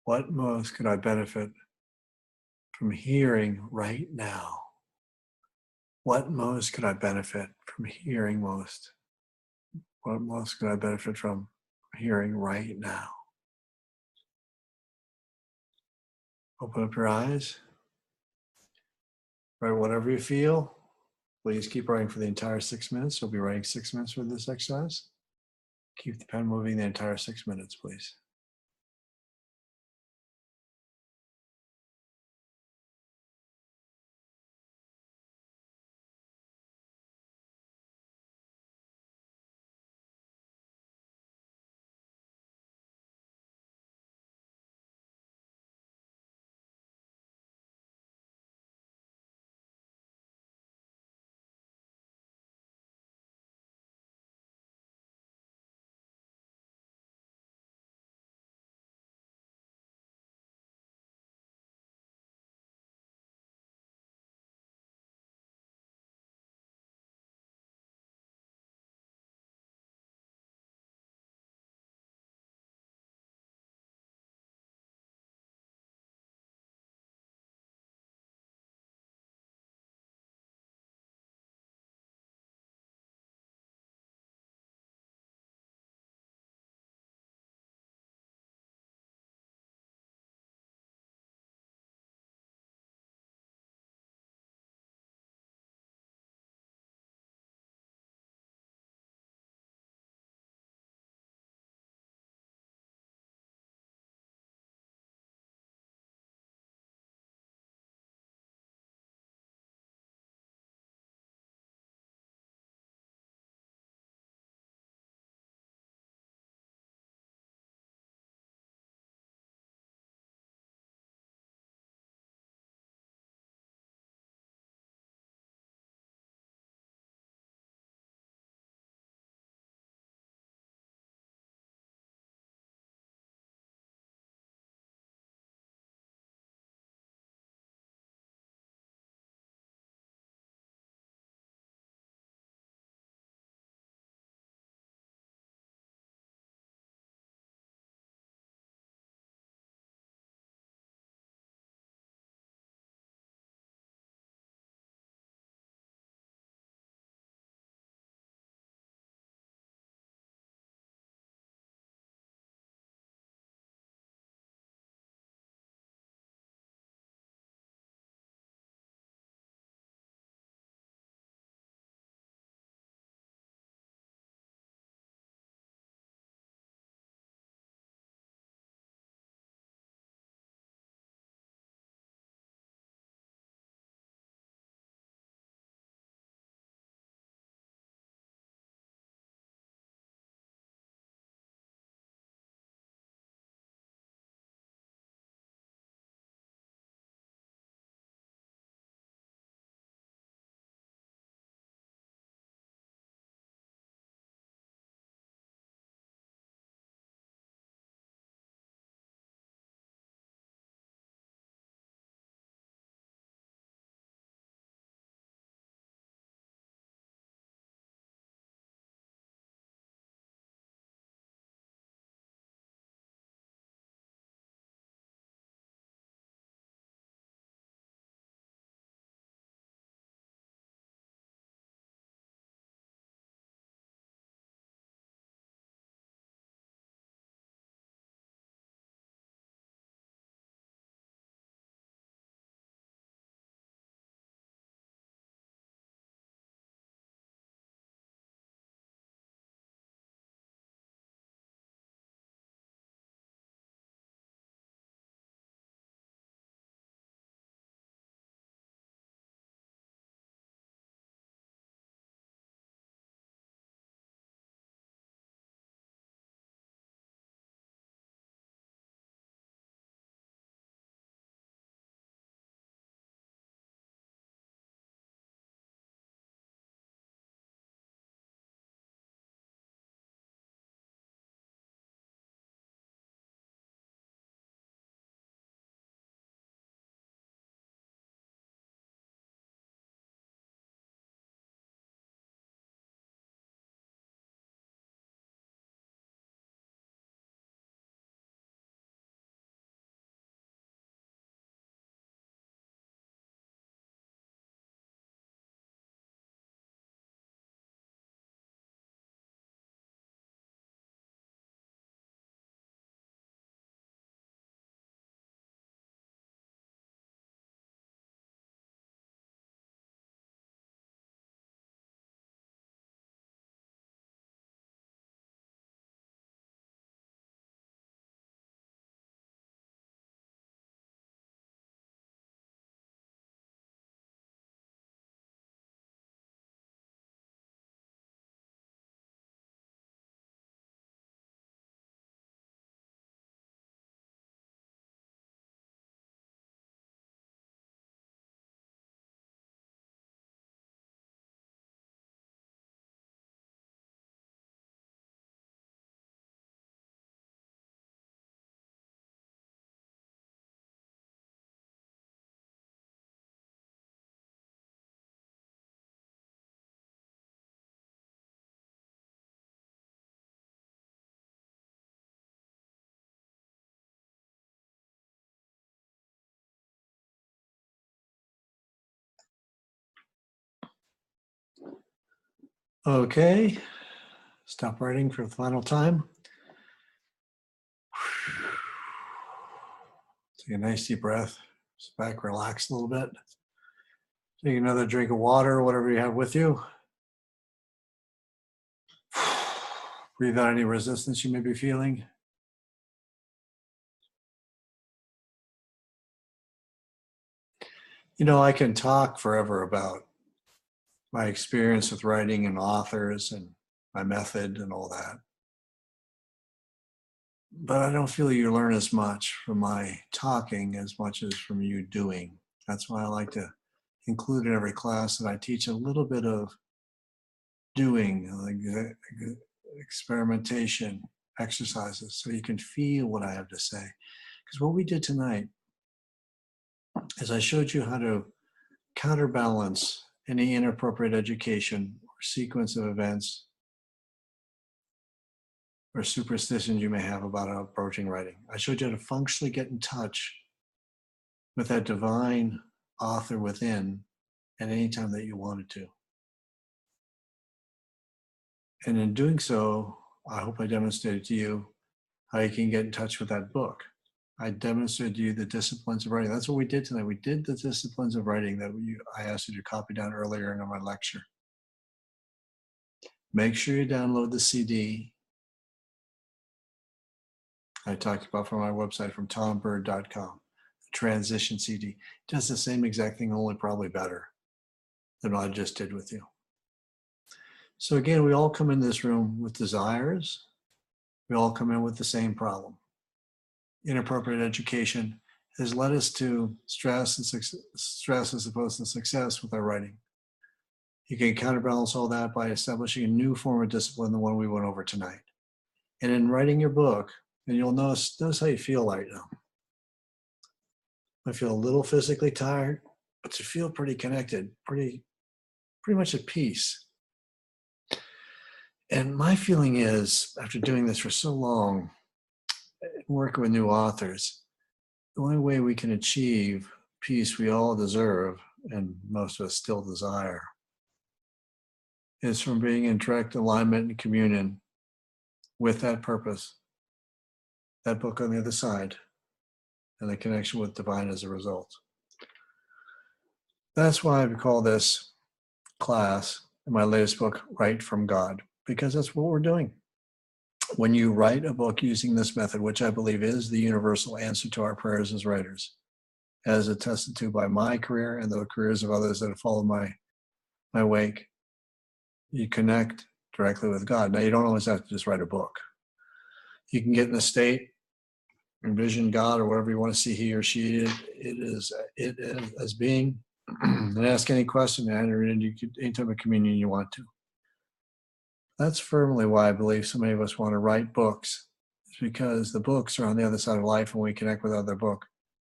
What most could I benefit from hearing right now? What most could I benefit from hearing most? What most could I benefit from hearing right now? Open up your eyes. Write whatever you feel. Please keep writing for the entire 6 minutes. We'll be writing 6 minutes for this exercise. Keep the pen moving the entire 6 minutes, please. Okay, stop writing for the final time. Take a nice deep breath. Sit back, relax a little bit. Take another drink of water, whatever you have with you. Breathe out any resistance you may be feeling. You know, I can talk forever about my experience with writing and authors and my method and all that. But I don't feel you learn as much from my talking as much as from you doing. That's why I like to include in every class that I teach a little bit of doing, like experimentation, exercises, so you can feel what I have to say. Because what we did tonight is I showed you how to counterbalance any inappropriate education or sequence of events or superstitions you may have about approaching writing. I showed you how to functionally get in touch with that divine author within at any time that you wanted to. And in doing so, I hope I demonstrated to you how you can get in touch with that book. I demonstrated to you the disciplines of writing. That's what we did tonight. We did the disciplines of writing that I asked you to copy down earlier in my lecture. Make sure you download the CD I talked about from my website, from tombird.com, the transition CD. It does the same exact thing, only probably better than what I just did with you. So again, we all come in this room with desires. We all come in with the same problem. Inappropriate education has led us to stress as opposed to success with our writing. You can counterbalance all that by establishing a new form of discipline, the one we went over tonight. And in writing your book, and you'll notice how you feel right now. I feel a little physically tired, but you feel pretty connected, pretty much at peace. And my feeling is, after doing this for so long, working with new authors, the only way we can achieve peace we all deserve, and most of us still desire, is from being in direct alignment and communion with that purpose, that book on the other side, and the connection with divine as a result. That's why I call this class in my latest book, Write from God, because that's what we're doing. When you write a book using this method, which I believe is the universal answer to our prayers as writers, as attested to by my career and the careers of others that have followed my wake, you connect directly with God. Now, you don't always have to just write a book. You can get in a state, envision God or whatever you want to see he or she it is as being, and ask any question and enter into any type of communion you want to. That's firmly why I believe so many of us want to write books. It's because the books are on the other side of life, and we connect with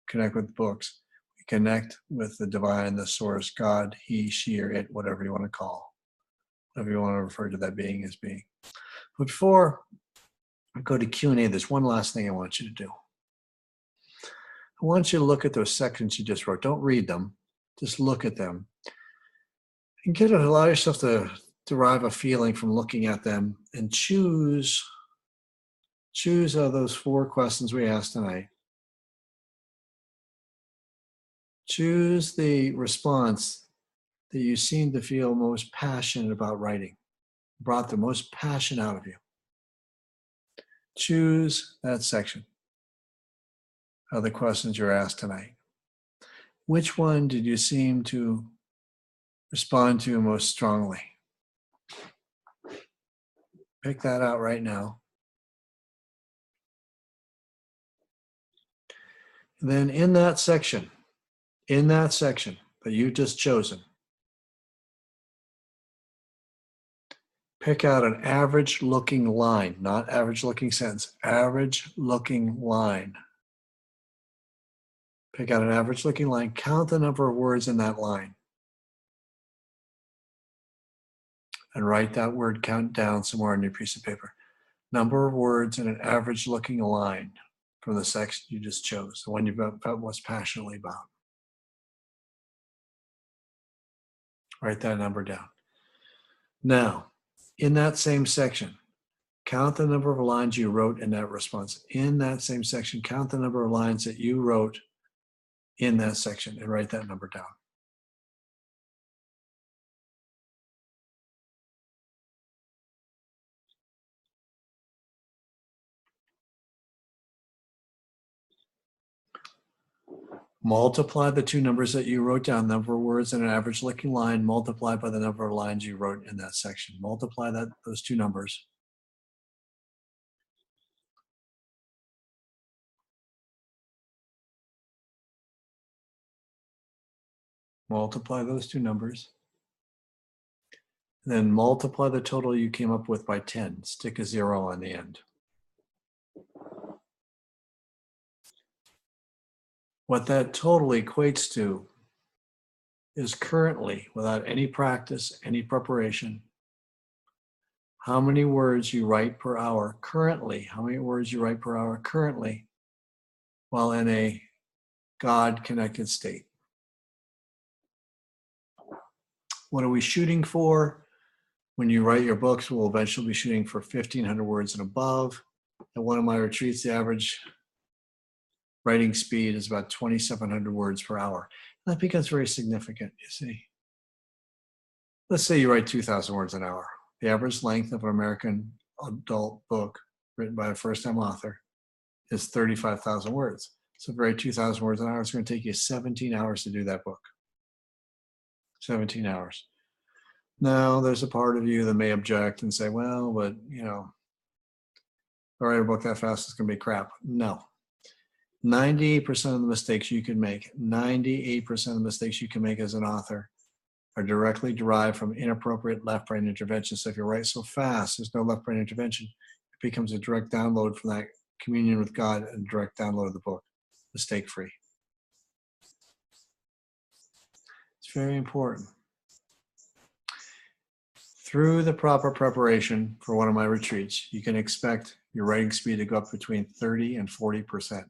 connect with books. We connect with the divine, the source, God, he, she, or it, whatever you want to call, whatever you want to refer to that being as being. But before I go to Q&A, there's one last thing I want you to do. I want you to look at those sections you just wrote. Don't read them. Just look at them. And allow yourself to derive a feeling from looking at them, and choose out of those 4 questions we asked tonight. Choose the response that you seem to feel most passionate about writing, brought the most passion out of you. Choose that section of the questions you're asked tonight. Which one did you seem to respond to most strongly? Pick that out right now. And then in that section that you've just chosen, pick out an average looking line, not average looking sentence, average looking line. Pick out an average looking line, count the number of words in that line, and write that word count down somewhere on your piece of paper. Number of words in an average looking line from the section you just chose, the one you felt most passionately about. Write that number down. Now, In that same section, count the number of lines you wrote in that response. In that same section, count the number of lines that you wrote in that section and write that number down. Multiply the two numbers that you wrote down, number of words in an average looking line, multiplied by the number of lines you wrote in that section. Multiply those two numbers. Multiply those two numbers. Then multiply the total you came up with by 10. Stick a 0 on the end. What that total equates to is currently, without any practice, any preparation, how many words you write per hour currently, how many words you write per hour currently while in a God-connected state. What are we shooting for? When you write your books, we'll eventually be shooting for 1,500 words and above. At one of my retreats, the average writing speed is about 2,700 words per hour. And that becomes very significant, you see. Let's say you write 2,000 words an hour. The average length of an American adult book written by a first-time author is 35,000 words. So if you write 2,000 words an hour, it's going to take you 17 hours to do that book. 17 hours. Now, there's a part of you that may object and say, well, but, you know, if I write a book that fast, it's going to be crap. No. 98% of the mistakes you can make, 98% of the mistakes you can make as an author are directly derived from inappropriate left brain intervention. So if you write so fast, there's no left brain intervention, it becomes a direct download from that communion with God and direct download of the book, mistake-free. It's very important. Through the proper preparation for one of my retreats, you can expect your writing speed to go up between 30 and 40%.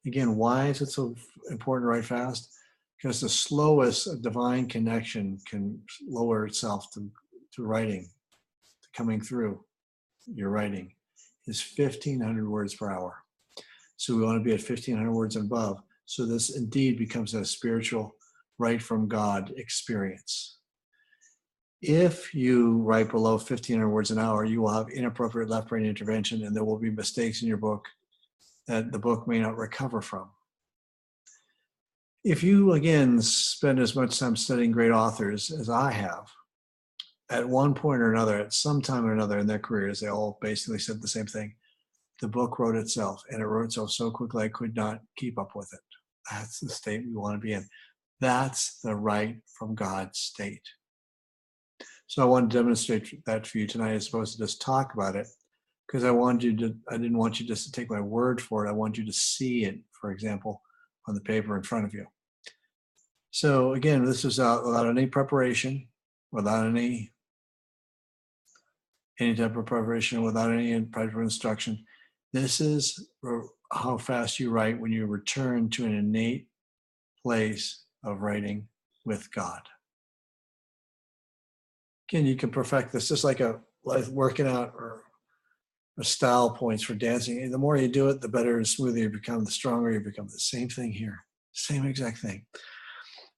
Again, why is it so important to write fast? Because the slowest divine connection can lower itself to writing, to coming through your writing, is 1,500 words per hour. So we want to be at 1,500 words and above. So this indeed becomes a spiritual write from God experience. If you write below 1,500 words an hour, you will have inappropriate left brain intervention, and there will be mistakes in your book that the book may not recover from. If you, again, spend as much time studying great authors as I have, at one point or another, at some time or another in their careers, they all basically said the same thing. The book wrote itself, and it wrote itself so quickly I could not keep up with it. That's the state we want to be in. That's the right from God state. So I want to demonstrate that for you tonight as opposed to just talk about it, because I didn't want you just to take my word for it. I want you to see it, for example, on the paper in front of you. So again, this is without any preparation, without any type of preparation, without any type of instruction. This is how fast you write when you return to an innate place of writing with God. Again, you can perfect this just like working out or style points for dancing. The more you do it, the better and smoother you become, the stronger you become. The same thing here, same exact thing.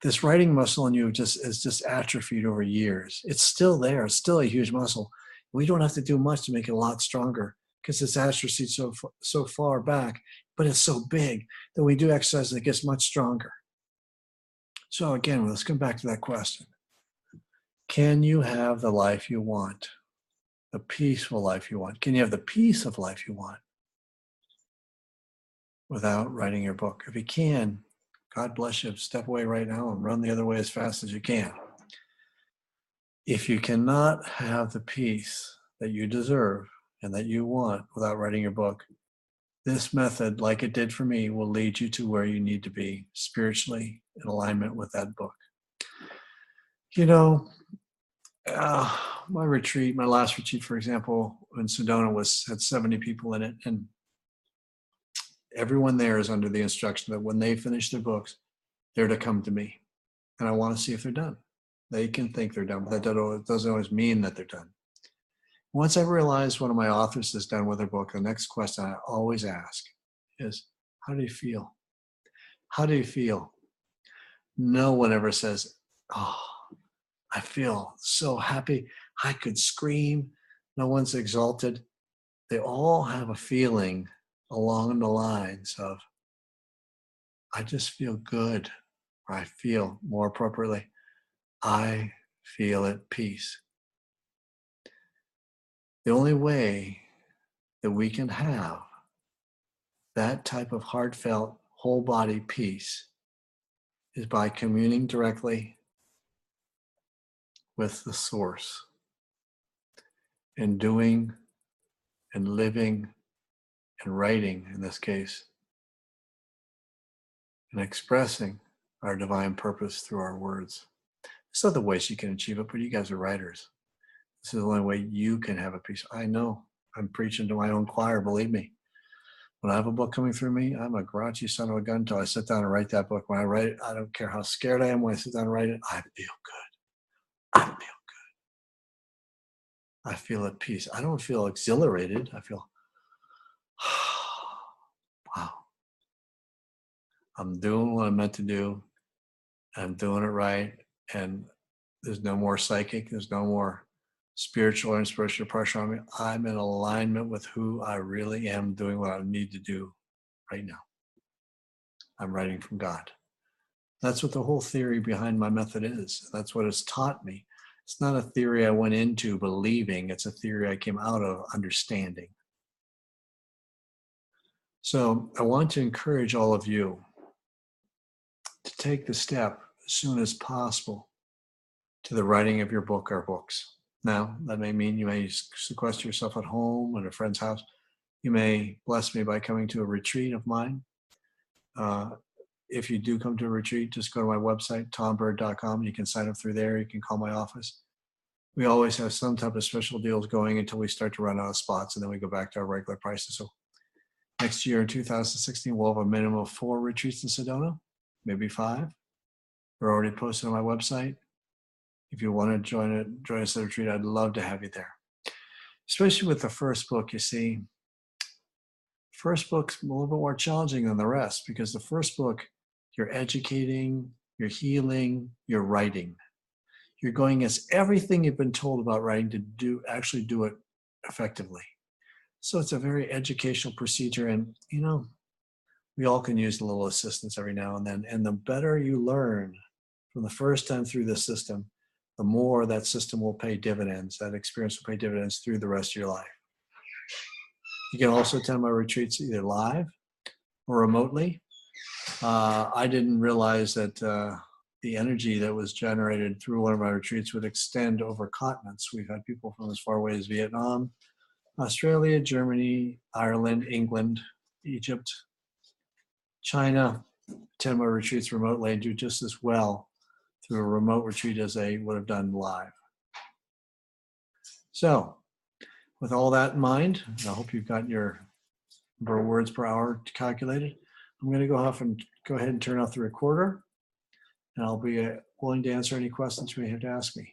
This writing muscle in you is just atrophied over years. It's still there. It's still a huge muscle. We don't have to do much to make it a lot stronger because it's atrophied so far back, but it's so big that when we do exercise, it gets much stronger. So again, let's come back to that question. Can you have the life you want? The peaceful life you want? Can you have the peace of life you want without writing your book? If you can, God bless you. Step away right now and run the other way as fast as you can. If you cannot have the peace that you deserve and that you want without writing your book, this method, like it did for me, will lead you to where you need to be spiritually in alignment with that book. You know, my last retreat, for example, in Sedona had 70 people in it, and everyone there is under the instruction that when they finish their books, they're to come to me, and I want to see if they're done. They can think they're done, but that doesn't always mean that they're done. Once I realized one of my authors is done with her book, the next question I always ask is, how do you feel? How do you feel? No one ever says, oh, I feel so happy. I could scream. No one's exalted. They all have a feeling along the lines of, I just feel good. Or I feel, more appropriately, I feel at peace. The only way that we can have that type of heartfelt, whole body peace is by communing directly with the source and doing and living and writing, in this case, and expressing our divine purpose through our words. There's other ways you can achieve it, but you guys are writers. This is the only way you can have a peace. I know I'm preaching to my own choir, believe me. When I have a book coming through me, I'm a grouchy son of a gun until I sit down and write that book. When I write it, I don't care how scared I am. When I sit down and write it, I feel good. I feel good. I feel at peace. I don't feel exhilarated. I feel, wow, I'm doing what I'm meant to do. I'm doing it right. And there's no more psychic. There's no more spiritual or inspirational pressure on me. I'm in alignment with who I really am, doing what I need to do right now. I'm writing from God. That's what the whole theory behind my method is. That's what it's taught me. It's not a theory I went into believing. It's a theory I came out of understanding. So I want to encourage all of you to take the step as soon as possible to the writing of your book or books. Now, that may mean you may sequester yourself at home at a friend's house. You may bless me by coming to a retreat of mine. If you do come to a retreat, just go to my website, tombird.com. You can sign up through there. You can call my office. We always have some type of special deals going until we start to run out of spots, and then we go back to our regular prices. So next year in 2016, we'll have a minimum of 4 retreats in Sedona, maybe 5. They're already posted on my website. If you want to join us at a retreat, I'd love to have you there. Especially with the first book, you see. First book's a little bit more challenging than the rest because the first book, you're educating, you're healing, you're writing. You're going against everything you've been told about writing to actually do it effectively. So it's a very educational procedure, and we all can use a little assistance every now and then. And the better you learn from the first time through the system, the more that system will pay dividends, that experience will pay dividends through the rest of your life. You can also attend my retreats either live or remotely. I didn't realize that the energy that was generated through one of my retreats would extend over continents. We've had people from as far away as Vietnam, Australia, Germany, Ireland, England, Egypt, China, attend my retreats remotely and do just as well through a remote retreat as they would have done live. So, with all that in mind, I hope you've got your words per hour calculated. I'm going to go ahead and turn off the recorder, and I'll be willing to answer any questions you may have to ask me.